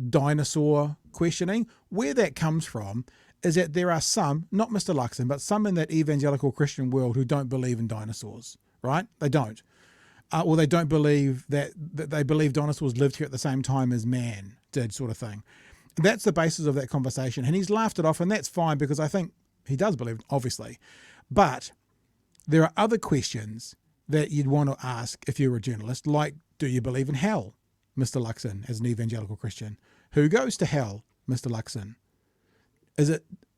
dinosaur questioning. Where that comes from is that there are some, not Mr. Luxon, but some in that evangelical Christian world who don't believe in dinosaurs, right? They don't. Or they don't believe that they believe dinosaurs lived here at the same time as man did, sort of thing. That's the basis of that conversation. And he's laughed it off, and that's fine, because I think he does believe it, obviously. But there are other questions that you'd want to ask if you're a journalist, like, do you believe in hell, Mr. Luxon, as an evangelical Christian? Who goes to hell, Mr. Luxon?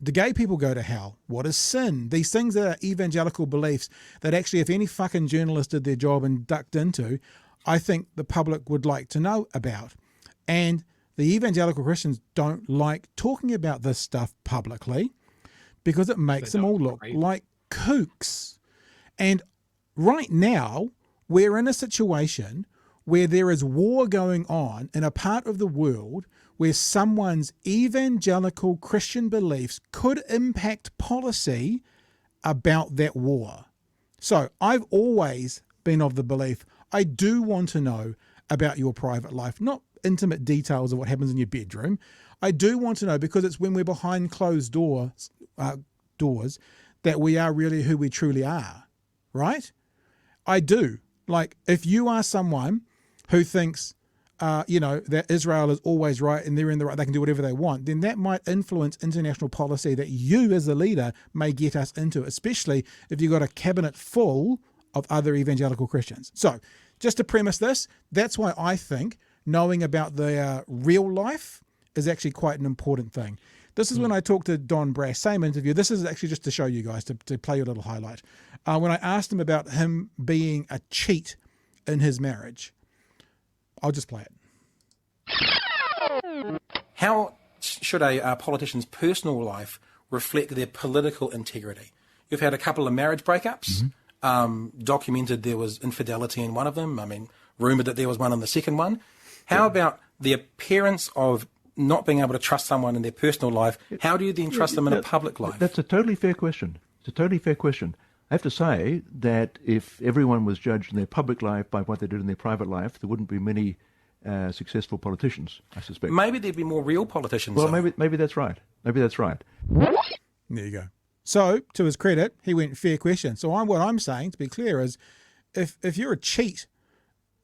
Do gay people go to hell? What is sin? These things that are evangelical beliefs that actually, if any fucking journalist did their job and ducked into, I think the public would like to know about. And the evangelical Christians don't like talking about this stuff publicly because it makes them all look like kooks. And right now, we're in a situation where there is war going on in a part of the world where someone's evangelical Christian beliefs could impact policy about that war. So I've always been of the belief, I do want to know about your private life, not intimate details of what happens in your bedroom. I do want to know, because it's when we're behind closed doors that we are really who we truly are, right? I do. Like, if you are someone who thinks, that Israel is always right and they're in the right, they can do whatever they want, then that might influence international policy that you as the leader may get us into, especially if you've got a cabinet full of other evangelical Christians. So just to premise this, that's why I think knowing about their real life is actually quite an important thing. This is when I talked to Don Brass, same interview. This is actually just to show you guys, to play your little highlight. When I asked him about him being a cheat in his marriage. I'll just play it. How should a politician's personal life reflect their political integrity? You've had a couple of marriage breakups. Documented there was infidelity in one of them. I mean, rumoured that there was one in the second one. How about the appearance of not being able to trust someone in their personal life? How do you then trust them in a public life? That's a totally fair question. It's a totally fair question. I have to say that if everyone was judged in their public life by what they did in their private life, there wouldn't be many successful politicians, I suspect. Maybe there'd be more real politicians. Well, maybe that's right. Maybe that's right. There you go. So, to his credit, he went fair question. So what I'm saying, to be clear, is if you're a cheat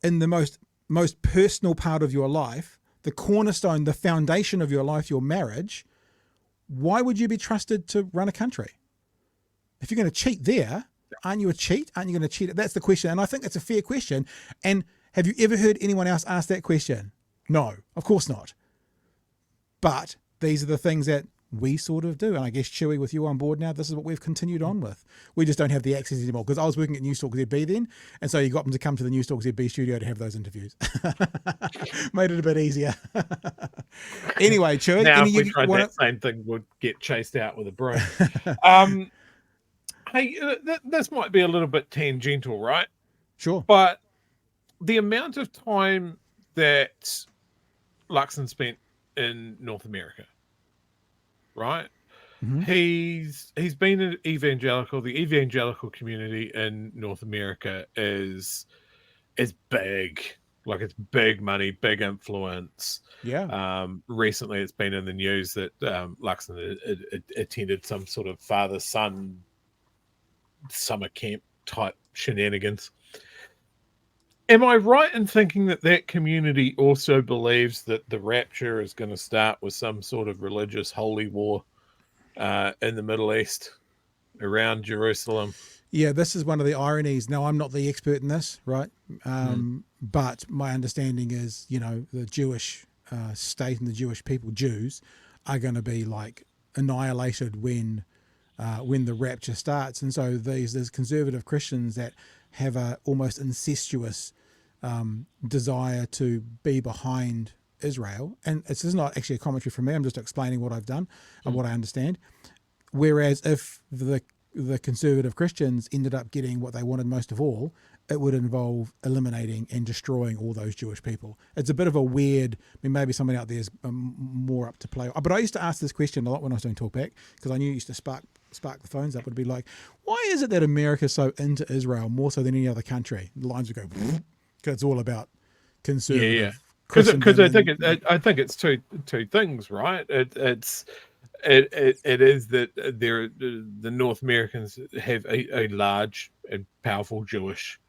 in the most personal part of your life, the cornerstone, the foundation of your life, your marriage, why would you be trusted to run a country? If you're going to cheat there, aren't you a cheat? Aren't you going to cheat? That's the question. And I think that's a fair question. And have you ever heard anyone else ask that question? No, of course not. But these are the things that we sort of do. And I guess, Chewy, with you on board now, this is what we've continued on with. We just don't have the access anymore because I was working at Newstalk ZB then. And so you got them to come to the Newstalk ZB studio to have those interviews. Made it a bit easier. Anyway, Chewy. Now, if we tried that same thing, we'd get chased out with a broom. Hey, this might be a little bit tangential, right? Sure. But the amount of time that Luxon spent in North America, right? Mm-hmm. He's been an evangelical. The evangelical community in North America is big. Like, it's big money, big influence. Yeah. Recently, it's been in the news that Luxon attended some sort of father-son summer camp type shenanigans. Am I right in thinking that community also believes that the rapture is going to start with some sort of religious holy war in the Middle East around Jerusalem? Yeah, this is one of the ironies. Now, I'm not the expert in this, right? But my understanding is, the Jewish state and the Jewish people, Jews, are going to be like annihilated when the rapture starts. And so there's conservative Christians that have a almost incestuous desire to be behind Israel. And this is not actually a commentary from me. I'm just explaining what I've done and what I understand. Whereas if the conservative Christians ended up getting what they wanted most of all, it would involve eliminating and destroying all those Jewish people. It's a bit of a weird, maybe somebody out there is more up to play. But I used to ask this question a lot when I was doing Talkback, because I knew it used to spark the phones up. It would be like, why is it that America's so into Israel more so than any other country? The lines would go, because it's all about conservative. Yeah. Because I think it's two things, right? It is that the North Americans have a large and powerful Jewish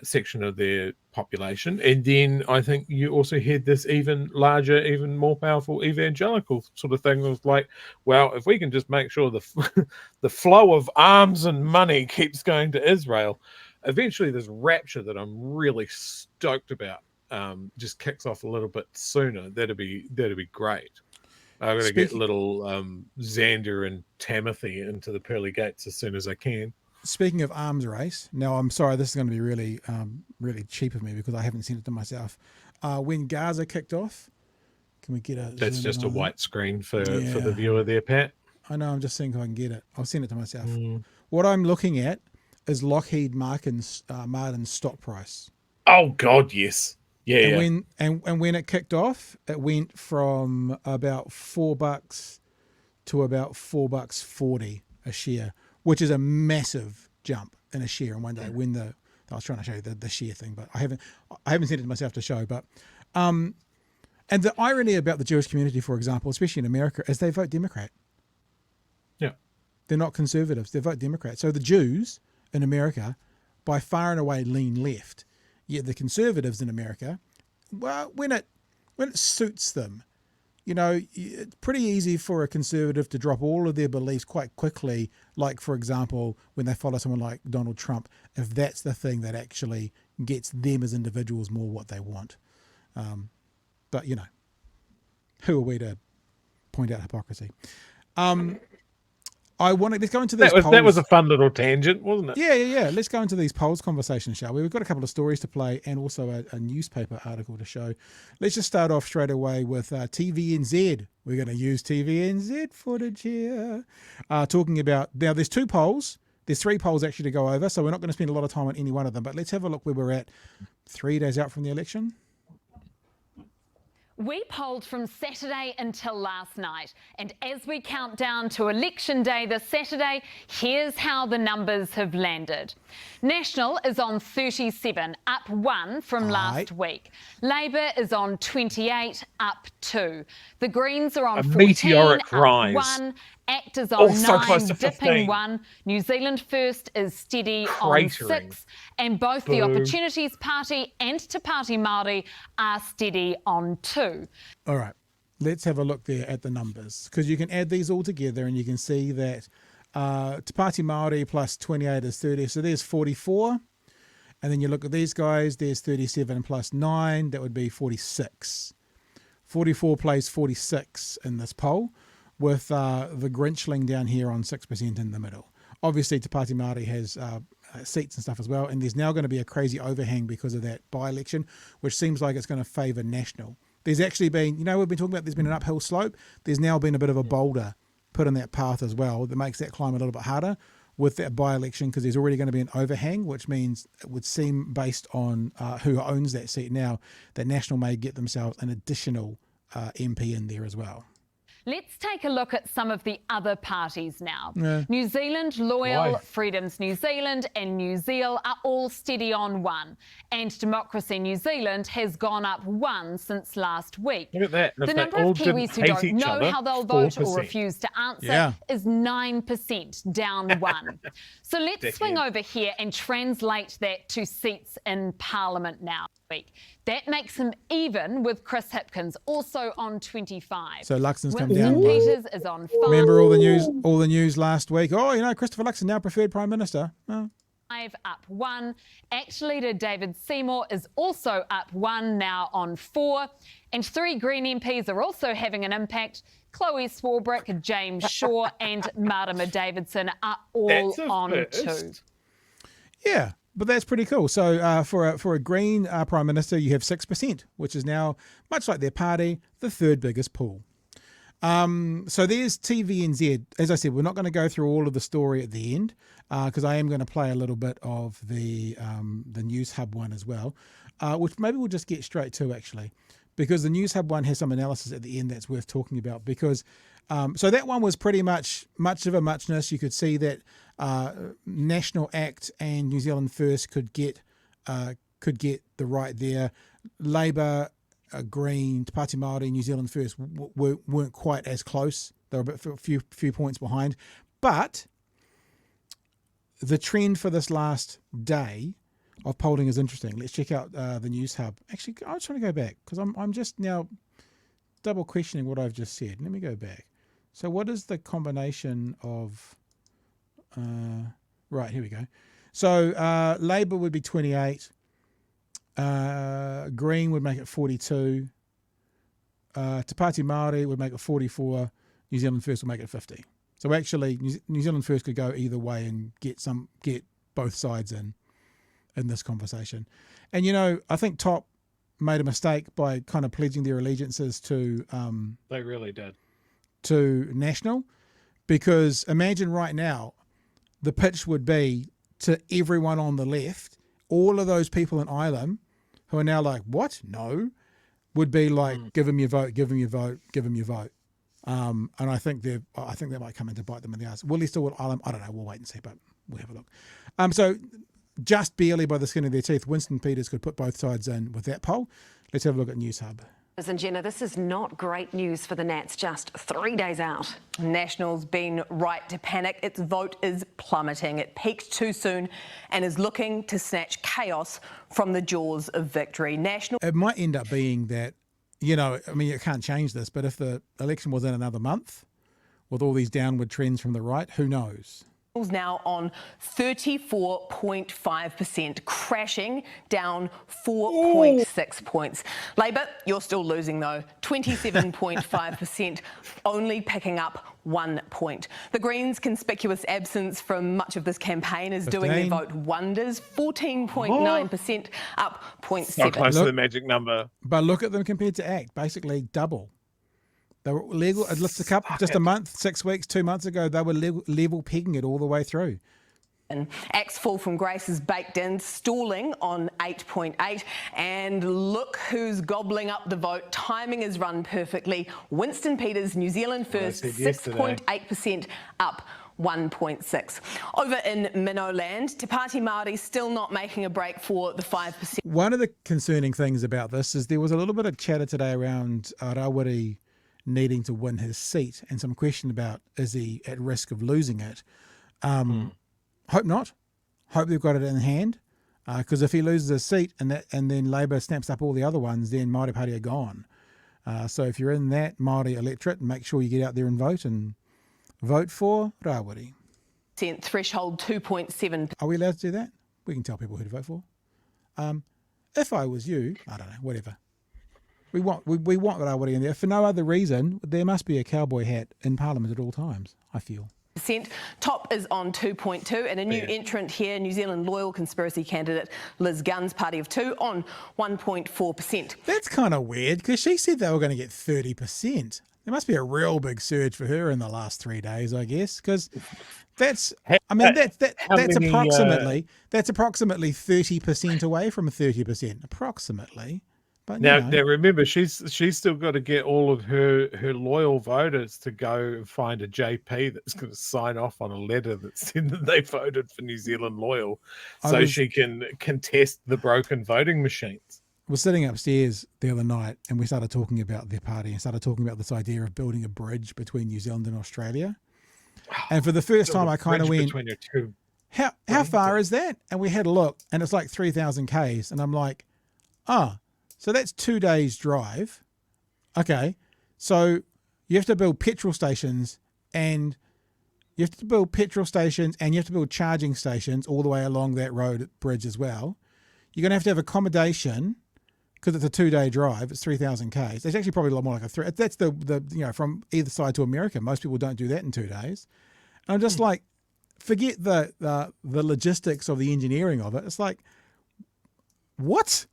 section of their population, and then I think you also had this even larger, even more powerful evangelical sort of thing. It was like, well, if we can just make sure the flow of arms and money keeps going to Israel, eventually this rapture that I'm really stoked about just kicks off a little bit sooner. That'd be great. I'm going to get little Xander and Timothy into the pearly gates as soon as I can. Speaking of arms race, now I'm sorry, this is going to be really, really cheap of me because I haven't seen it to myself. When Gaza kicked off, can we get a? That's just a white screen for the viewer there, Pat. I know. I'm just seeing if I can get it. I'll send it to myself. What I'm looking at is Lockheed Martin's stock price. Oh God, yes. Yeah. And when it kicked off, it went from about $4 to about $4.40 a share, which is a massive jump in a share in one day. I was trying to show you the share thing, but I haven't sent it to myself to show. But and the irony about the Jewish community, for example, especially in America, is they vote Democrat. Yeah, they're not conservatives; they vote Democrat. So the Jews in America by far and away lean left. Yet the Conservatives in America, well, when it suits them, you know, it's pretty easy for a Conservative to drop all of their beliefs quite quickly, like, for example, when they follow someone like Donald Trump, if that's the thing that actually gets them as individuals more what they want. But, you know, who are we to point out hypocrisy? Let's go into these polls. That was a fun little tangent, wasn't it? Yeah. Let's go into these polls conversations, shall we? We've got a couple of stories to play and also a newspaper article to show. Let's just start off straight away with TVNZ. We're going to use TVNZ footage here. Talking about, now there's 2 polls. There's 3 polls actually to go over, so we're not going to spend a lot of time on any one of them, but let's have a look where we're at 3 days out from the election. We polled from Saturday until last night, and as we count down to Election Day this Saturday, here's how the numbers have landed. National is on 37, up 1 from last week. Labour is on 28, up 2. The Greens are on 14, meteoric rise. up 1. ACT is on 9, dipping 15. 1. New Zealand First is steady Cratering. on 6. And both the Opportunities Party and Te Pāti Māori are steady on 2. All right, let's have a look there at the numbers, because you can add these all together and you can see that Te Pāti Māori plus 28 is 30, so there's 44. And then you look at these guys, there's 37 plus 9, that would be 46. 44 plays 46 in this poll, with the Grinchling down here on 6% in the middle. Obviously, Te Pāti Māori has seats and stuff as well, and there's now going to be a crazy overhang because of that by-election, which seems like it's going to favour National. There's actually been, you know, we've been talking about there's been an uphill slope. There's now been a bit of a boulder put in that path as well that makes that climb a little bit harder with that by-election, because there's already going to be an overhang, which means it would seem, based on who owns that seat now, that National may get themselves an additional MP in there as well. Let's take a look at some of the other parties now. Yeah. New Zealand Loyal, Why? Freedoms New Zealand and New Zeal are all steady on 1. And Democracy New Zealand has gone up 1 since last week. Look at that. And The if they number all of Kiwis who didn't don't hate each know other, how they'll vote or 4%. refuse to answer Yeah. is 9%, down 1. So let's swing over here and translate that to seats in Parliament now. That makes him even with Chris Hipkins, also on 25. So Luxon's come Winston down. Peters is on 5. Remember all the news last week? Oh, you know, Christopher Luxon now preferred Prime Minister. Oh. 5, up 1. ACT leader David Seymour is also up 1, now on 4. And 3 Green MPs are also having an impact. Chloe Swarbrick, James Shaw and Marama Davidson are all on 2. Yeah, but that's pretty cool. So for a Green Prime Minister, you have 6%, which is now, much like their party, the 3rd biggest pool. So there's TVNZ. As I said, we're not going to go through all of the story at the end, because I am going to play a little bit of the Newshub one as well, which maybe we'll just get straight to, actually, because the Newshub one has some analysis at the end that's worth talking about. Because so that one was pretty much of a muchness. You could see that National ACT and New Zealand First could get the right there. Labour, Green, Te Pāti Māori, New Zealand First weren't quite as close. They were a few points behind. But the trend for this last day of polling is interesting. Let's check out the Newshub. Actually, I was trying to go back because I'm just now double questioning what I've just said. Let me go back. So what is the combination of... right, here we go. So Labour would be 28. Green would make it 42. Te Pāti Māori would make it 44. New Zealand First would make it 50. So actually, New Zealand First could go either way and get both sides in this conversation. And you know, I think Top made a mistake by kind of pledging their allegiances to. They really did. To National, because imagine right now, the pitch would be to everyone on the left, all of those people in Ireland who are now like, what? No, would be like, give them your vote, give them your vote, give them your vote. And I think that might come in to bite them in the ass. Will they still with Ireland? I don't know. We'll wait and see, but we'll have a look. So just barely by the skin of their teeth, Winston Peters could put both sides in with that poll. Let's have a look at Newshub. And Jenna, this is not great news for the Nats just 3 days out. National's been right to panic. Its vote is plummeting. It peaked too soon and is looking to snatch chaos from the jaws of victory. National. It might end up being that, you know, I mean, you can't change this, but if the election was in another month with all these downward trends from the right, who knows? Now on 34.5%, crashing down 4.6 points. Labor, you're still losing though, 27.5%, only picking up 1 point. The Greens' conspicuous absence from much of this campaign is doing their vote wonders, 14.9%, up 0.7. So close to the magic number. But look at them compared to ACT, basically double. They were legal, just a month, 6 weeks, 2 months ago, they were level pegging it all the way through. And ACT's fall from grace is baked in, stalling on 8.8. And look who's gobbling up the vote. Timing is run perfectly. Winston Peters, New Zealand First, 6.8%, up 1.6. Over in Minnoland, Te Pāti Māori still not making a break for the 5%. One of the concerning things about this is there was a little bit of chatter today around Rawiri needing to win his seat and some question about is he at risk of losing it. Hope not. Hope they've got it in hand, because if he loses his seat and then Labour snaps up all the other ones, then Māori Party are gone. So if you're in that Māori electorate, make sure you get out there and vote for Rawiri. Threshold 2.7. Are we allowed to do that? We can tell people who to vote for. If I was you, I don't know, whatever. We want Rawiri in there. For no other reason, there must be a cowboy hat in Parliament at all times, I feel. Top is on 2.2, and a new entrant here, New Zealand Loyal conspiracy candidate Liz Gunn's Party of Two, on 1.4%. That's kind of weird, because she said they were going to get 30%. There must be a real big surge for her in the last 3 days, I guess, because that's approximately 30% away from 30%, approximately. But now remember, she's still got to get all of her loyal voters to go and find a JP that's going to sign off on a letter that said that they voted for New Zealand Loyal, so she can contest the broken voting machines. I was sitting upstairs the other night and we started talking about their party and started talking about this idea of building a bridge between New Zealand and Australia. And for the first time, I kind of went, how far is that? And we had a look, and it's like 3,000 Ks, and I'm like, so that's 2 days drive. Okay. So you have to build petrol stations and you have to build charging stations all the way along that road bridge as well. You're going to have accommodation because it's a 2 day drive. It's 3,000 Ks. It's actually probably a lot more like a 3. That's the from either side to America. Most people don't do that in 2 days. And I'm just like, forget the logistics of the engineering of it. It's like, what?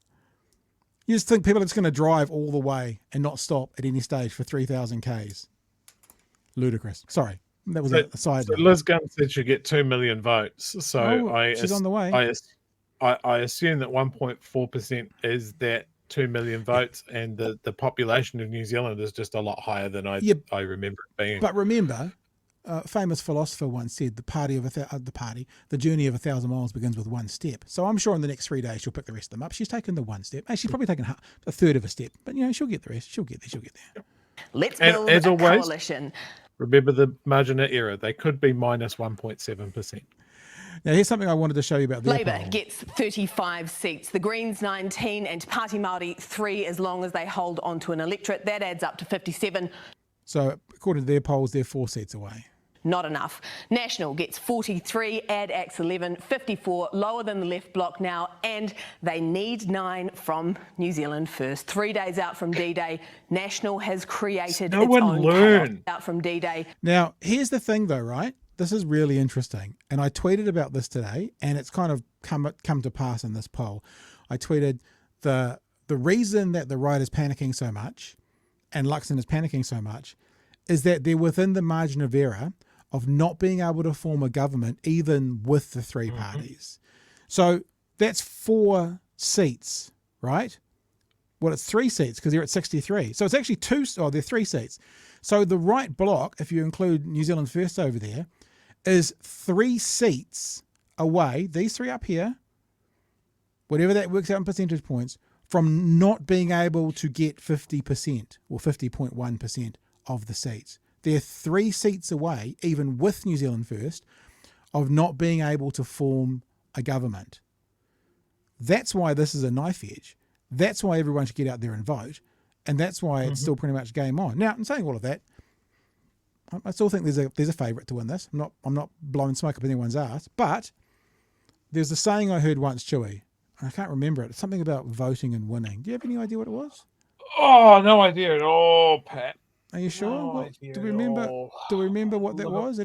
You just think people are just going to drive all the way and not stop at any stage for 3,000 Ks. Ludicrous. Sorry. That was a side note. Liz Gunn said she'd get 2 million votes. So she's on the way. I assume that 1.4% is that 2 million votes, and the population of New Zealand is just a lot higher than I remember it being. But remember, a famous philosopher once said, the journey of 1,000 miles begins with one step. So I'm sure in the next 3 days she'll pick the rest of them up. She's taken the one step. And she's probably taken a third of a step. But, she'll get the rest. She'll get there. Let's build a coalition. Remember the Marginate era. They could be minus 1.7%. Now, here's something I wanted to show you about their Labour poll. gets 35 seats. The Greens 19 and Te Pāti Māori 3, as long as they hold on to an electorate. That adds up to 57. So according to their polls, they're 4 seats away. Not enough. National gets 43, add ACT's 11, 54, lower than the left bloc now, and they need 9 from New Zealand First. 3 days out from D-Day, National has created its own chaos out from D-Day. Now, here's the thing though, right? This is really interesting. And I tweeted about this today, and it's kind of come to pass in this poll. I tweeted the reason that the right is panicking so much and Luxon is panicking so much is that they're within the margin of error of not being able to form a government even with the 3 parties. So that's 4 seats, right? Well, it's 3 seats because they're at 63. So it's actually they're 3 seats. So the right bloc, if you include New Zealand First over there, is 3 seats away, these 3 up here, whatever that works out in percentage points, from not being able to get 50% or 50.1% of the seats. They're 3 seats away, even with New Zealand First, of not being able to form a government. That's why this is a knife edge. That's why everyone should get out there and vote. And that's why it's still pretty much game on. Now, in saying all of that, I still think there's a favourite to win this. I'm not blowing smoke up anyone's ass, but there's a saying I heard once, Chewy. I can't remember it. It's something about voting and winning. Do you have any idea what it was? Oh, no idea at all, Pat. Are you sure? No What, idea do we at remember? all. Do we remember what that was?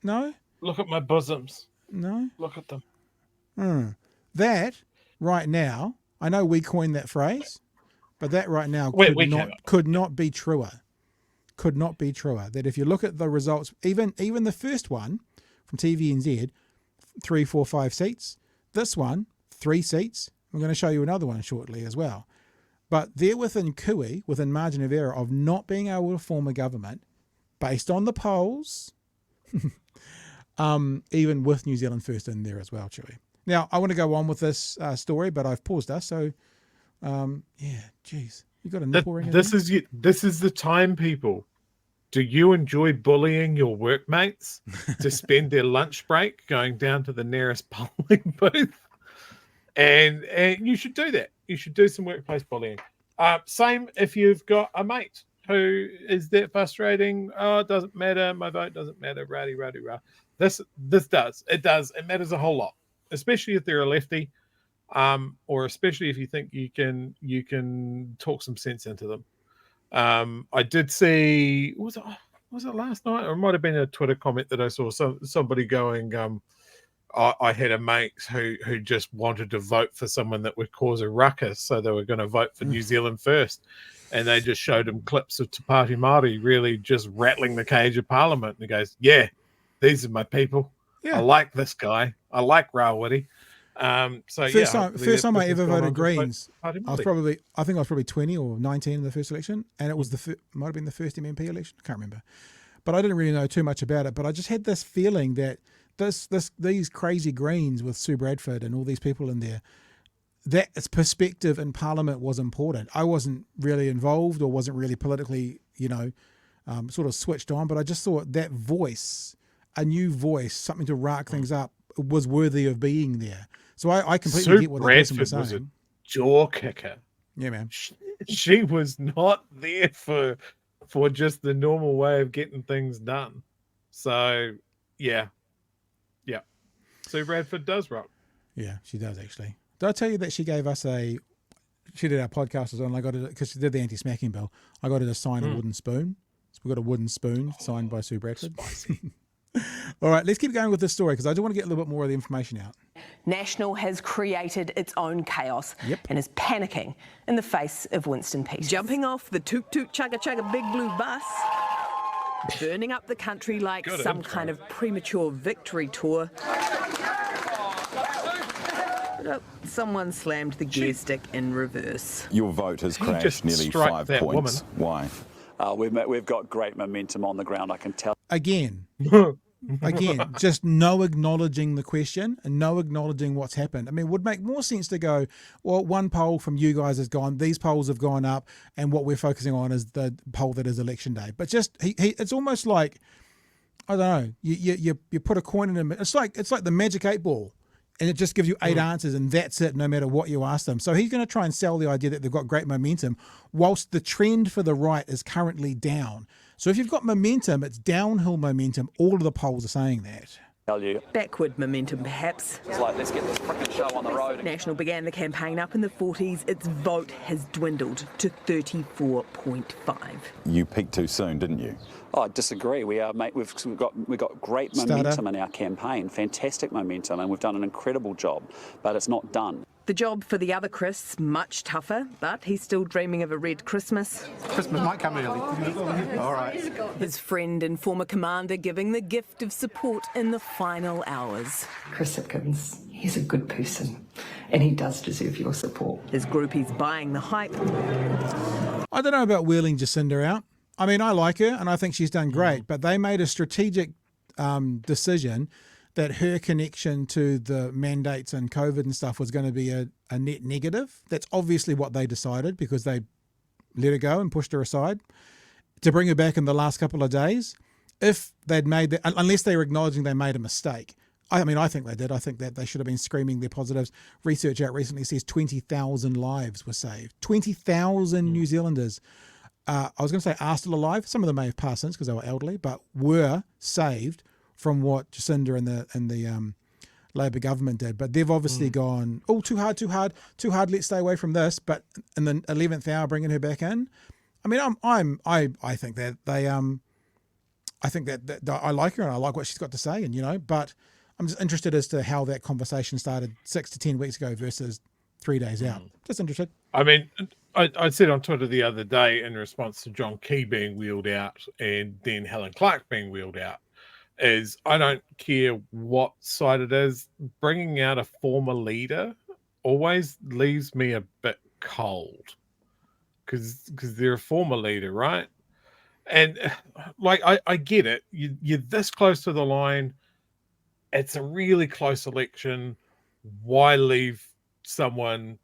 No. Look at my bosoms. No. Look at them. That right now, I know we coined that phrase, but that right now could not be truer. Could not be truer. That if you look at the results, even the first one from TVNZ, 3, 4, 5 seats. This one, 3 seats. I'm going to show you another one shortly as well. But they're within cooey, within margin of error of not being able to form a government based on the polls, even with New Zealand First in there as well, Chewy. Now, I want to go on with this story, but I've paused us. So, geez. You got a nipple ring? This is the time, people. Do you enjoy bullying your workmates to spend their lunch break going down to the nearest polling booth? And you should do that. You should do some workplace bullying. Same if you've got a mate who is that frustrating. Oh, it doesn't matter. My vote doesn't matter. Rowdy, rowdy, rah. This does. It does. It matters a whole lot, especially if they're a lefty, or especially if you think you can talk some sense into them. I did see, was it last night, or it might have been a Twitter comment that I saw somebody going, I had a mate who just wanted to vote for someone that would cause a ruckus, so they were going to vote for New Zealand First, and they just showed him clips of Te Pāti Māori really just rattling the cage of Parliament, and he goes, yeah, these are my people. Yeah. I like this guy. I like Rawiri. First time I ever voted Greens, I think I was probably 20 or 19 in the first election, and it was might have been the first MMP election. I can't remember, but I didn't really know too much about it. But I just had this feeling that these crazy Greens with Sue Bradford and all these people in there, that its perspective in Parliament was important. I wasn't really involved or wasn't really politically, sort of switched on, but I just thought that voice, a new voice, something to rack things up, was worthy of being there. So I completely get what that person was saying. Was a jaw kicker. Yeah, man. She was not there for just the normal way of getting things done. So, yeah. Sue Bradford does rock. Yeah, she does actually. Did I tell you that she gave us she did our podcast as well, and I got it because she did the anti-smacking bill. I got her to sign a wooden spoon. So we got a wooden spoon signed by Sue Bradford. All right, let's keep going with this story because I do want to get a little bit more of the information out. National has created its own chaos and is panicking in the face of Winston Peters. Jumping off the toot toot chugga chugga big blue bus, burning up the country like some kind of premature victory tour. Someone slammed the gear stick in reverse. Your vote has crashed nearly 5 points. Why? We've got great momentum on the ground, I can tell. Again, just no acknowledging the question and no acknowledging what's happened. I mean, it would make more sense to go, well, one poll from you guys has gone, these polls have gone up, and what we're focusing on is the poll that is election day. But just, it's almost like, I don't know, you put a coin in it. It's like the magic 8 ball. And it just gives you 8 answers, and that's it, no matter what you ask them. So he's going to try and sell the idea that they've got great momentum, whilst the trend for the right is currently down. So if you've got momentum, it's downhill momentum. All of the polls are saying that. Backward momentum, perhaps. It's like, let's get this frickin' show on the road. National began the campaign up in the 40s. Its vote has dwindled to 34.5. You peaked too soon, didn't you? Oh, I disagree. We've got great momentum in our campaign, fantastic momentum, and we've done an incredible job, but it's not done. The job for the other Chris, much tougher, but he's still dreaming of a red Christmas. Christmas might come early. All right. His friend and former commander giving the gift of support in the final hours. Chris Hipkins, he's a good person, and he does deserve your support. His groupies buying the hype. I don't know about wheeling Jacinda out. I mean, I like her, and I think she's done great, but they made a strategic decision that her connection to the mandates and COVID and stuff was going to be a a net negative. That's obviously what they decided because they let her go and pushed her aside. To bring her back in the last couple of days, if they'd made that, unless they were acknowledging they made a mistake. I mean, I think they did. I think that they should have been screaming their positives. Research out recently says 20,000 lives were saved. 20,000 New Zealanders, I was going to say are still alive. Some of them may have passed since because they were elderly, but were saved from what Jacinda and the Labour government did. But they've obviously gone, oh, too hard. Let's stay away from this. But in the 11th hour, bringing her back in. I mean, I think that they I think that I like her and I like what she's got to say, and but I'm just interested as to how that conversation started 6 to 10 weeks ago versus 3 days out. Just interested. I mean, I said on Twitter the other day in response to John Key being wheeled out and then Helen Clark being wheeled out, is I don't care what side it is, bringing out a former leader always leaves me a bit cold because they're a former leader, right? And like I get it, you're this close to the line. It's a really close election. Why leave someone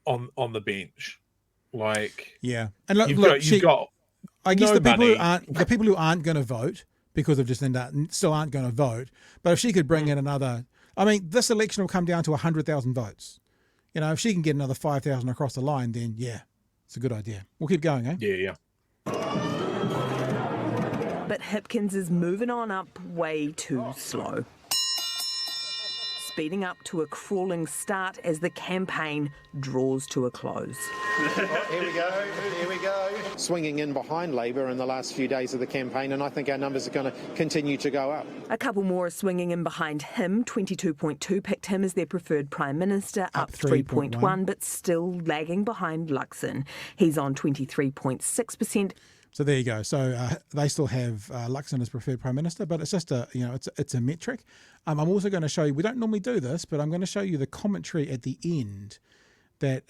on the bench? Like, yeah, and I guess the people who aren't going to vote because of Jacinda still aren't going to vote. But if she could bring in another, I mean, this election will come down to 100,000 votes. If she can get another 5,000 across the line, then yeah, it's a good idea. We'll keep going, eh? Yeah. But Hipkins is moving on up way too slow. Speeding up to a crawling start as the campaign draws to a close. Here we go. Swinging in behind Labour in the last few days of the campaign, and I think our numbers are going to continue to go up. A couple more are swinging in behind him. 22.2 picked him as their preferred Prime Minister, up 3.1, but still lagging behind Luxon. He's on 23.6%. So there you go. So they still have Luxon as preferred Prime Minister, but it's just it's a metric. I'm also going to show you, we don't normally do this, but I'm going to show you the commentary at the end that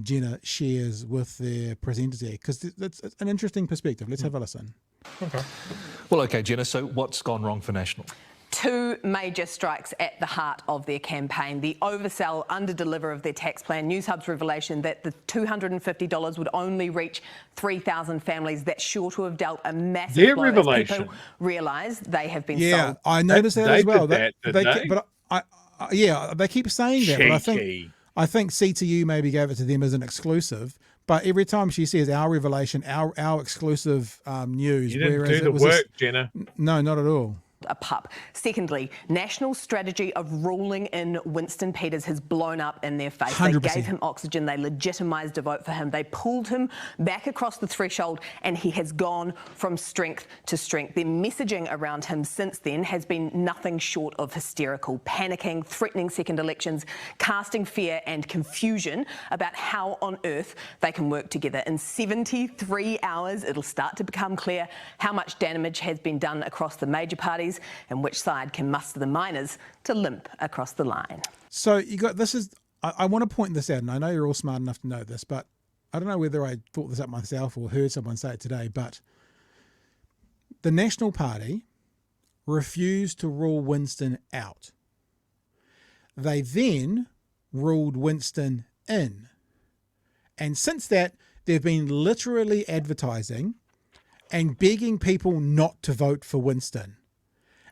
Jenna shares with their presenters there, because it's an interesting perspective. Let's have a listen. Okay. Well, okay, Jenna, so what's gone wrong for National? Two major strikes at the heart of their campaign. The oversell, under-deliver of their tax plan. Newshub's revelation that the $250 would only reach 3,000 families. That's sure to have dealt a massive their blow revelation. as people realise they have been yeah, sold. I noticed that as well. They keep saying that, but I think CTU maybe gave it to them as an exclusive. But every time she says our revelation, our exclusive news, you didn't do the work, Jenna. No, not at all. A pup. Secondly, National's strategy of ruling in Winston Peters has blown up in their face. 100%. They gave him oxygen. They legitimised a vote for him. They pulled him back across the threshold and he has gone from strength to strength. Their messaging around him since then has been nothing short of hysterical, panicking, threatening second elections, casting fear and confusion about how on earth they can work together. In 73 hours, it'll start to become clear how much damage has been done across the major parties and which side can muster the miners to limp across the line. So you got this is I want to point this out, and I know you're all smart enough to know this, but I don't know whether I thought this up myself or heard someone say it today, but the National Party refused to rule Winston out. They then ruled Winston in. And since that, they've been literally advertising and begging people not to vote for Winston.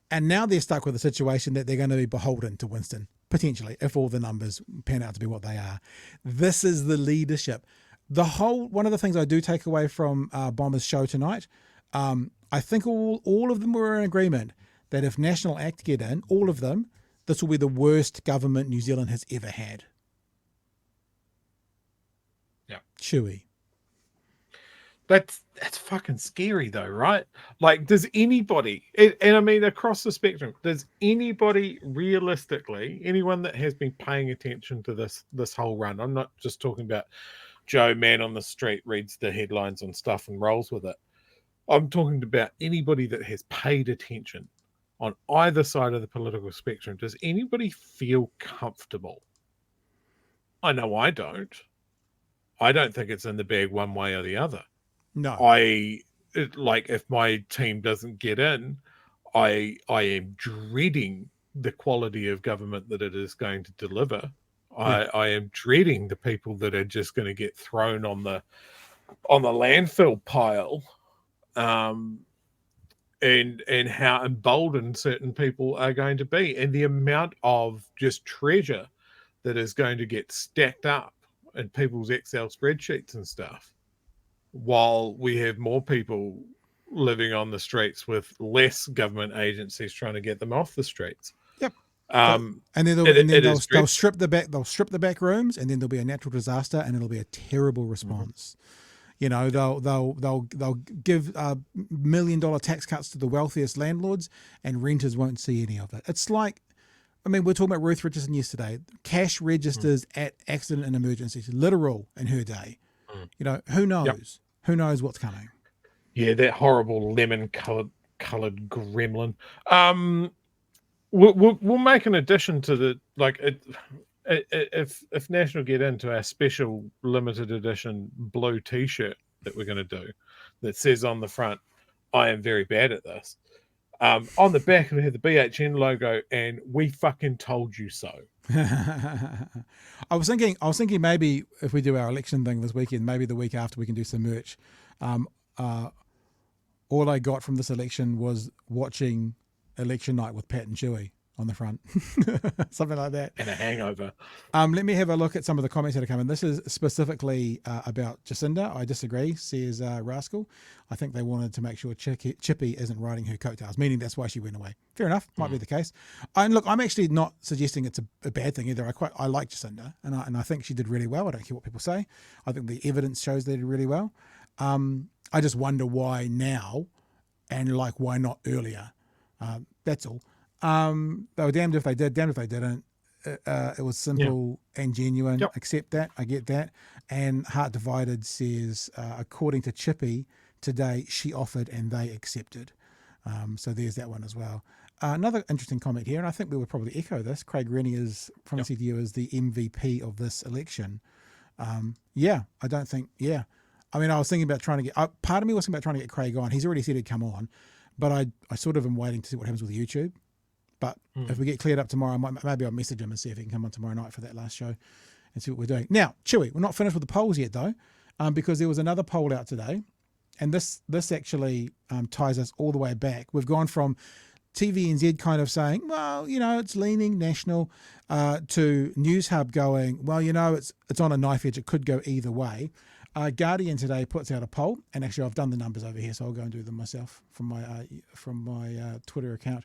And now they're stuck with a situation that they're going to be beholden to Winston, potentially, if all the numbers pan out to be what they are. This is the leadership. One of the things I do take away from Bomber's show tonight, I think all of them were in agreement that if National Act get in, all of them, this will be the worst government New Zealand has ever had. Yeah. Chewy. That's fucking scary though, right? Like, does anybody, and I mean across the spectrum, does anybody realistically, anyone that has been paying attention to this whole run, I'm not just talking about Joe man on the street reads the headlines on stuff and rolls with it. I'm talking about anybody that has paid attention on either side of the political spectrum. Does anybody feel comfortable? I know I don't. I don't think it's in the bag one way or the other. No, if my team doesn't get in, I am dreading the quality of government that it is going to deliver. I am dreading the people that are just going to get thrown on the landfill pile, and how emboldened certain people are going to be, and the amount of just treasure that is going to get stacked up in people's Excel spreadsheets and stuff, while we have more people living on the streets with less government agencies trying to get them off the streets. Yep. And then they'll strip the back rooms, and then there'll be a natural disaster, and it'll be a terrible response. You know, they'll give $1 million tax cuts to the wealthiest landlords, and renters won't see any of it. It's like, I mean, we're talking about Ruth Richardson yesterday. Cash registers at accident and emergencies, literal in her day. You know, who knows? Yep. Who knows what's coming? Yeah, that horrible lemon colored gremlin. We'll make an addition to the if National get into our special limited edition blue T-shirt that we're going to do, that says on the front, "I am very bad at this." On the back it'll have the BHN logo and "We fucking told you so." I was thinking maybe if we do our election thing this weekend, maybe the week after we can do some merch. All I got from this election was watching election night with Pat and Chewy on the front. Something like that. And a hangover. Let me have a look at some of the comments that are coming. This is specifically about Jacinda. I disagree, says Rascal. I think they wanted to make sure Chippy isn't riding her coattails, meaning that's why she went away. Fair enough, might be the case. And look, I'm actually not suggesting it's a bad thing either. I like Jacinda, and I think she did really well. I don't care what people say. I think the evidence shows they did really well. I just wonder why now, and like why not earlier. That's all. They were damned if they did, damned if they didn't. It was simple and genuine. Yep. Accept that. I get that. And Heart Divided says, according to Chippy, today she offered and they accepted. So there's that one as well. Another interesting comment here, and I think we would probably echo this. Craig Rennie is promising to you as the MVP of this election. I don't think, I mean, I was thinking about trying to get, part of me was thinking about trying to get Craig on. He's already said he'd come on, but I sort of am waiting to see what happens with YouTube. But if we get cleared up tomorrow, maybe I'll message him and see if he can come on tomorrow night for that last show and see what we're doing. Now, Chewy, we're not finished with the polls yet though, because there was another poll out today, and this actually ties us all the way back. We've gone from TVNZ kind of saying, well, you know, it's leaning national, to Newshub going, well, you know, it's on a knife edge. It could go either way. Guardian today puts out a poll, and actually I've done the numbers over here, so I'll go and do them myself from my Twitter account.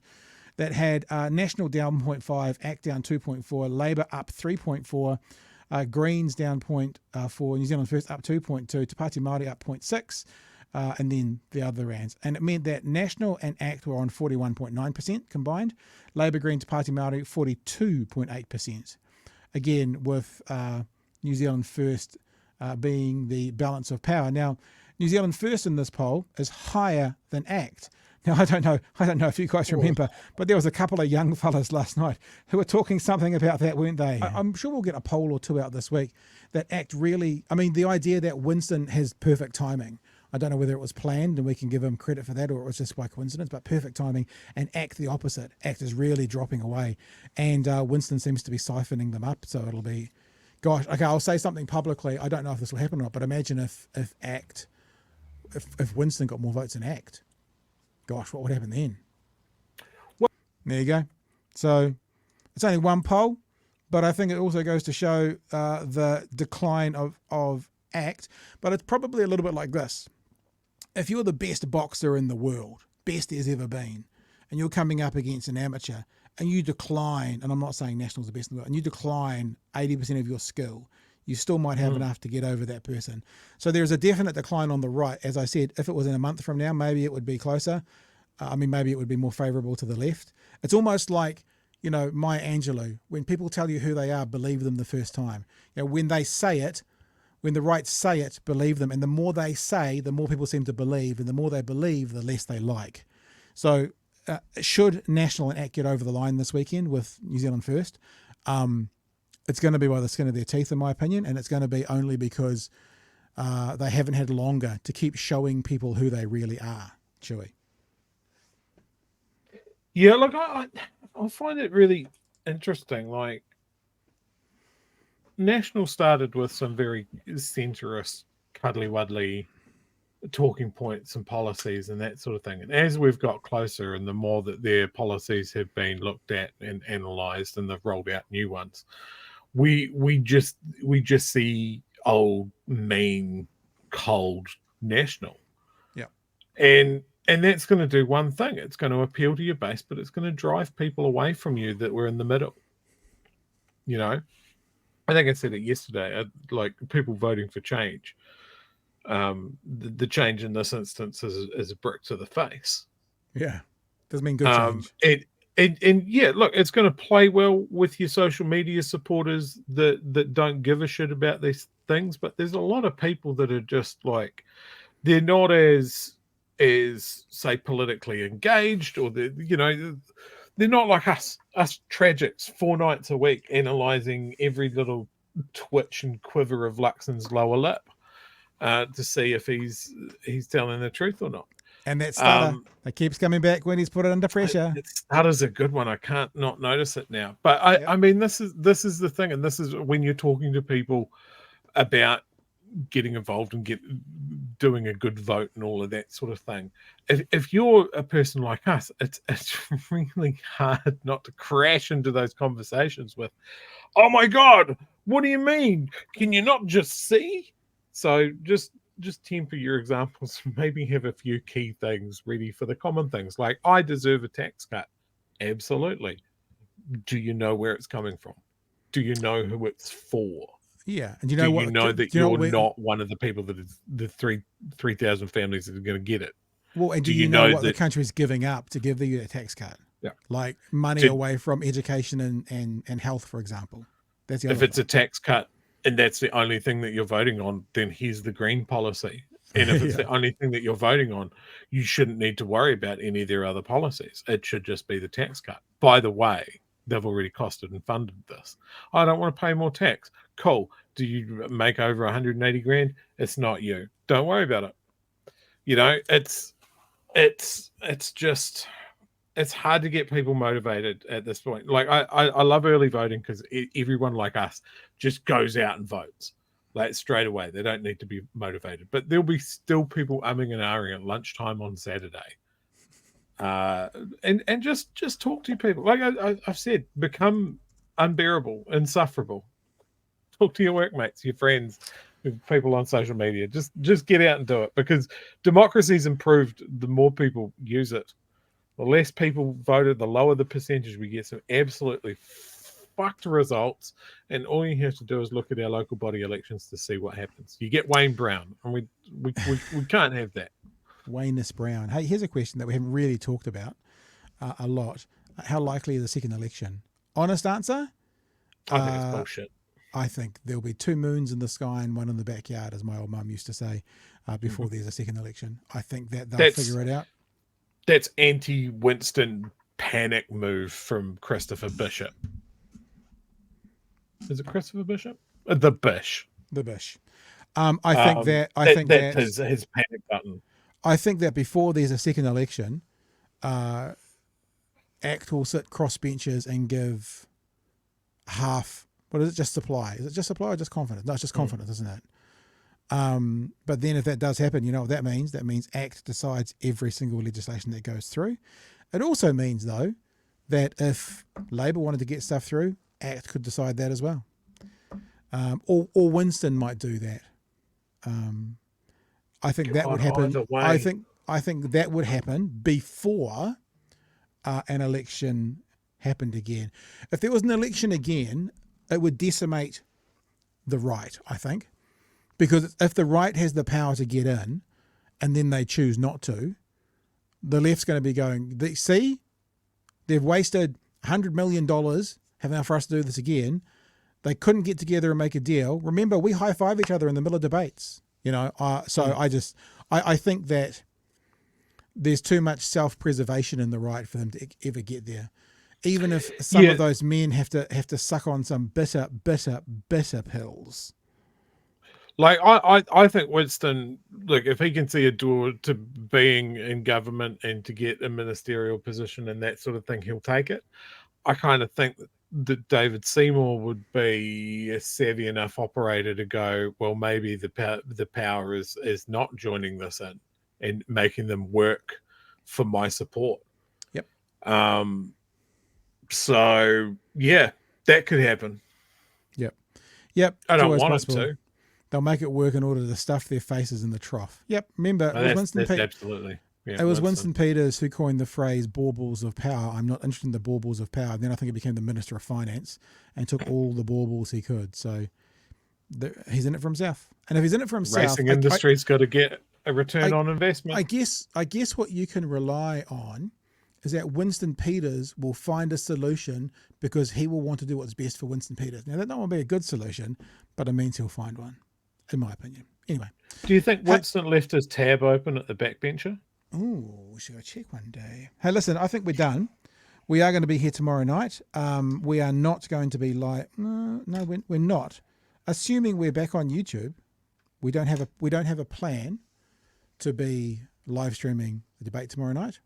That had National down 0.5, ACT down 2.4, Labour up 3.4, Greens down 0.4, New Zealand First up 2.2, Te Pāti Māori up 0.6, and then the other rands. And it meant that National and ACT were on 41.9% combined, Labour, Green, Te Pāti Māori 42.8%. Again, with New Zealand First being the balance of power. Now, New Zealand First in this poll is higher than ACT. Now, I don't know if you guys remember, but there was a couple of young fellas last night who were talking something about that, weren't they? I'm sure we'll get a poll or two out this week that ACT really, I mean, the idea that Winston has perfect timing. I don't know whether it was planned and we can give him credit for that or it was just by coincidence, but perfect timing, and ACT the opposite. ACT is really dropping away, and Winston seems to be siphoning them up, so it'll be, gosh, okay, I'll say something publicly. I don't know if this will happen or not, but imagine if Winston got more votes than ACT. Gosh, what would happen then? There you go. So it's only one poll, but I think it also goes to show the decline of ACT. But it's probably a little bit like this. If you're the best boxer in the world, best there's ever been, and you're coming up against an amateur, and you decline, and I'm not saying National's the best in the world, and you decline 80% of your skill, you still might have enough to get over that person. So there's a definite decline on the right. As I said, if it was in a month from now, maybe it would be closer. Maybe it would be more favourable to the left. It's almost like, you know, Maya Angelou. When people tell you who they are, believe them the first time. You know, when they say it, when the right say it, believe them. And the more they say, the more people seem to believe. And the more they believe, the less they like. So should National and ACT get over the line this weekend with New Zealand First, it's going to be by the skin of their teeth, in my opinion, and it's going to be only because they haven't had longer to keep showing people who they really are. Chewy. Yeah, look, I find it really interesting. Like, National started with some very centrist, cuddly-wuddly talking points and policies and that sort of thing. And as we've got closer and the more that their policies have been looked at and analysed and they've rolled out new ones, we just see old, mean, cold National. Yeah. And that's going to do one thing. It's going to appeal to your base, but it's going to drive people away from you that were in the middle. You know? I think I said it yesterday, like people voting for change. The change in this instance is a brick to the face. Yeah. Doesn't mean good change. And yeah, look, it's going to play well with your social media supporters that don't give a shit about these things, but there's a lot of people that are just like, they're not as say politically engaged, or they're not like us tragics 4 nights a week analysing every little twitch and quiver of Luxon's lower lip to see if he's telling the truth or not. And that stutter, that keeps coming back when he's put it under pressure. Stutter's a good one. I can't not notice it now. But I mean, this is the thing, and this is when you're talking to people about getting involved and doing a good vote and all of that sort of thing. If you're a person like us, it's really hard not to crash into those conversations with, "Oh my God, what do you mean? Can you not just see?" So just temper your examples. Maybe have a few key things ready for the common things. Like, I deserve a tax cut. Absolutely. Do you know where it's coming from? Do you know who it's for? Yeah, and you know what? You know that you're not one of the people that is the 3,000 families that are going to get it. Well, and do you know what the country's giving up to give you a tax cut? Yeah, like money away from education and health, for example. That's the other if it's a tax cut and that's the only thing that you're voting on, then here's the green policy. And if it's the only thing that you're voting on, you shouldn't need to worry about any of their other policies. It should just be the tax cut. By the way, they've already costed and funded this. I don't want to pay more tax. Cool. Do you make over 180 grand? It's not you. Don't worry about it. You know, it's just, it's hard to get people motivated at this point. Like, I love early voting because everyone like us just goes out and votes like straight away. They don't need to be motivated, but there'll be still people umming and ahhing at lunchtime on Saturday. And just talk to people. Like I've said, become unbearable, insufferable. Talk to your workmates, your friends, people on social media. Just get out and do it, because democracy's improved the more people use it. The less people voted, the lower the percentage. We get some absolutely fucked results, and all you have to do is look at our local body elections to see what happens. You get Wayne Brown, and we can't have that. Wayne Brown. Hey, here's a question that we haven't really talked about a lot. How likely is a second election? Honest answer? I think it's bullshit. I think there'll be 2 moons in the sky and one in the backyard, as my old mum used to say, before there's a second election. I think that they'll figure it out. That's anti-Winston panic move from Christopher Bishop. Is it Christopher Bishop? The Bish. The Bish. I think that's his panic button. I think that before there's a second election, ACT will sit crossbenchers and give half. What is it? Just supply? Is it just supply or just confidence? No, it's just confidence, isn't it? But then if that does happen, you know what that means? That means ACT decides every single legislation that goes through. It also means, though, that if Labor wanted to get stuff through, ACT could decide that as well. Or Winston might do that. I think that would happen. I think that would happen before an election happened again. If there was an election again, it would decimate the right, I think. Because if the right has the power to get in and then they choose not to, the left's going to be going, see, they've wasted $100 million having for us to do this again. They couldn't get together and make a deal. Remember, we high-five each other in the middle of debates. You know, I think that there's too much self-preservation in the right for them to ever get there. Even if some of those men have to suck on some bitter pills. Like, I think Winston, look, if he can see a door to being in government and to get a ministerial position and that sort of thing, he'll take it. I kind of think that David Seymour would be a savvy enough operator to go, well, maybe the power is not joining this in and making them work for my support. Yep. So yeah, that could happen. Yep. I don't always want possible. it to. They'll make it work in order to stuff their faces in the trough. Yep. Remember, it was Winston Peters. Absolutely. Yeah, it was Winston Peters who coined the phrase baubles of power. I'm not interested in the baubles of power. Then I think he became the Minister of Finance and took all the baubles he could. So he's in it for himself. And if he's in it for himself... Racing industry's got to get a return on investment. I guess what you can rely on is that Winston Peters will find a solution because he will want to do what's best for Winston Peters. Now, that not will be a good solution, but it means he'll find one, in my opinion. Anyway. Do you think Winston left his tab open at the backbencher? Oh, we should go check one day. Hey, listen, I think we're done. We are going to be here tomorrow night. We are not going to be live. No, we're not. Assuming we're back on YouTube, we don't have a plan to be live streaming the debate tomorrow night.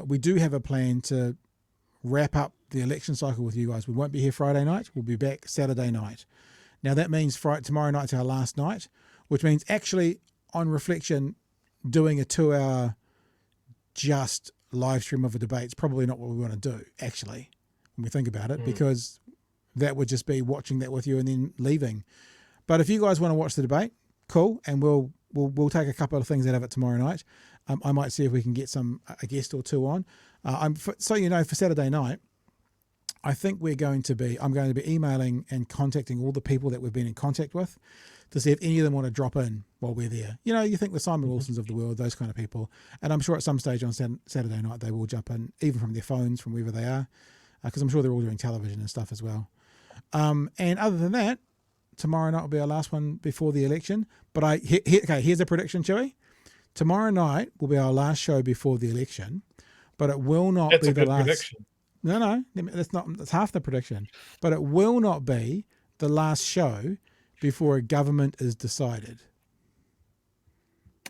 We do have a plan to wrap up the election cycle with you guys. We won't be here Friday night. We'll be back Saturday night. Now that means tomorrow night's our last night, which means actually on reflection, doing a 2-hour just live stream of a debate is probably not what we want to do, actually, when we think about it, because that would just be watching that with you and then leaving. But if you guys want to watch the debate, cool, and we'll take a couple of things out of it tomorrow night. I might see if we can get a guest or two on. So you know, for Saturday night, I think I'm going to be emailing and contacting all the people that we've been in contact with to see if any of them want to drop in while we're there. You know, you think the Simon Wilsons of the world, those kind of people. And I'm sure at some stage on Saturday night they will jump in, even from their phones, from wherever they are, because I'm sure they're all doing television and stuff as well. And other than that, tomorrow night will be our last one before the election. But here's a prediction, Chewy. Tomorrow night will be our last show before the election, but it will not be the last. Prediction. No, that's half the prediction. But it will not be the last show before a government is decided.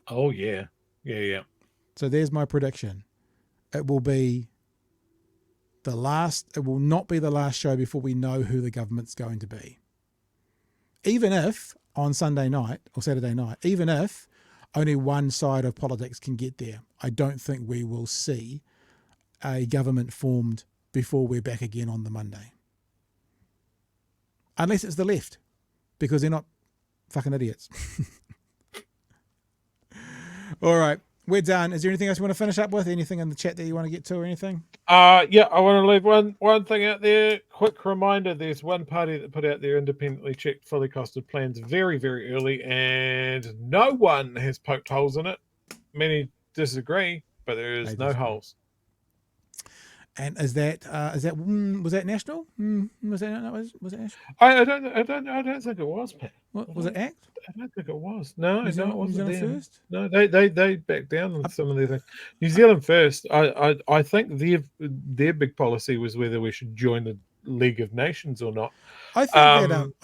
Oh yeah. So there's my prediction. It will not be the last show before we know who the government's going to be. Even if on Sunday night or Saturday night, even if only one side of politics can get there, I don't think we will see a government formed before we're back again on the Monday. Unless it's the left, because they're not fucking idiots. All right, we're done. Is there anything else you want to finish up with? Anything in the chat that you want to get to or anything? Yeah, I want to leave one thing out there. Quick reminder, there's one party that put out their independently checked, fully costed plans very, very early, and no one has poked holes in it. Many disagree, but there is no holes. And is that was that national? Was that national? I don't think it was, Pat. What was it? ACT? I don't think it was. No, it wasn't. New Zealand First? No, they backed down on some of their things. New Zealand First. I think their big policy was whether we should join the League of Nations or not. I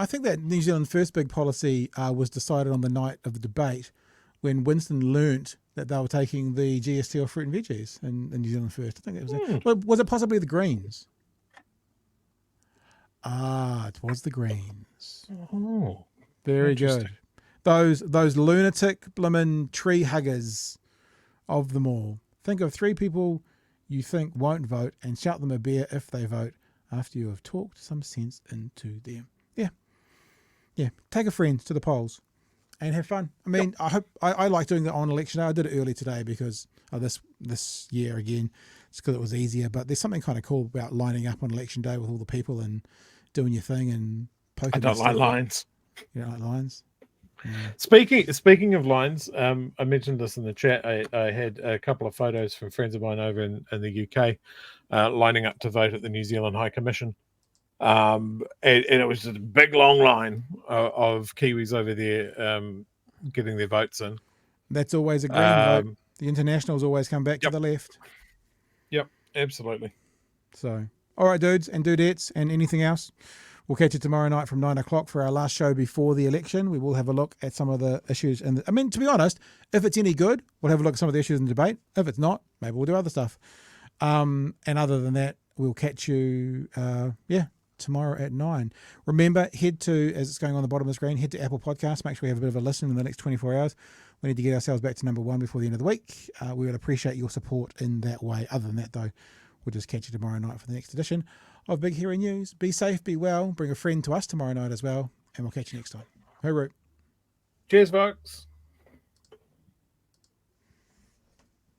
think that New Zealand First big policy was decided on the night of the debate when Winston learnt that they were taking the GST off fruit and veggies in New Zealand First. I think it was was it possibly the Greens? It was the Greens. Oh, very good. Those lunatic blimmin' tree huggers of them all. Think of 3 people you think won't vote and shout them a beer if they vote after you have talked some sense into them. Yeah. Take a friend to the polls and have fun. I mean, I hope I like doing that on election day. I did it early today because of this year again. It's because it was easier. But there's something kind of cool about lining up on election day with all the people and doing your thing and poking. I don't like lines. You don't like lines? Yeah. Speaking of lines, I mentioned this in the chat. I had a couple of photos from friends of mine over in the UK lining up to vote at the New Zealand High Commission. And it was just a big long line of Kiwis over there getting their votes in. That's always a green vote. The internationals always come back to the left. Yep, absolutely. So, all right, dudes and dudettes, and anything else? We'll catch you tomorrow night from 9 o'clock for our last show before the election. We will have a look at some of the issues. I mean, to be honest, if it's any good, we'll have a look at some of the issues in the debate. If it's not, maybe we'll do other stuff. And other than that, we'll catch you, tomorrow at 9. Remember, head to, as it's going on the bottom of the screen, head to Apple Podcasts. Make sure we have a bit of a listen in the next 24 hours. We need to get ourselves back to number 1 before the end of the week. We would appreciate your support in that way. Other than that, though, we'll just catch you tomorrow night for the next edition of Big Hero News. Be safe, be well. Bring a friend to us tomorrow night as well, and we'll catch you next time. Hooroo. Cheers, folks.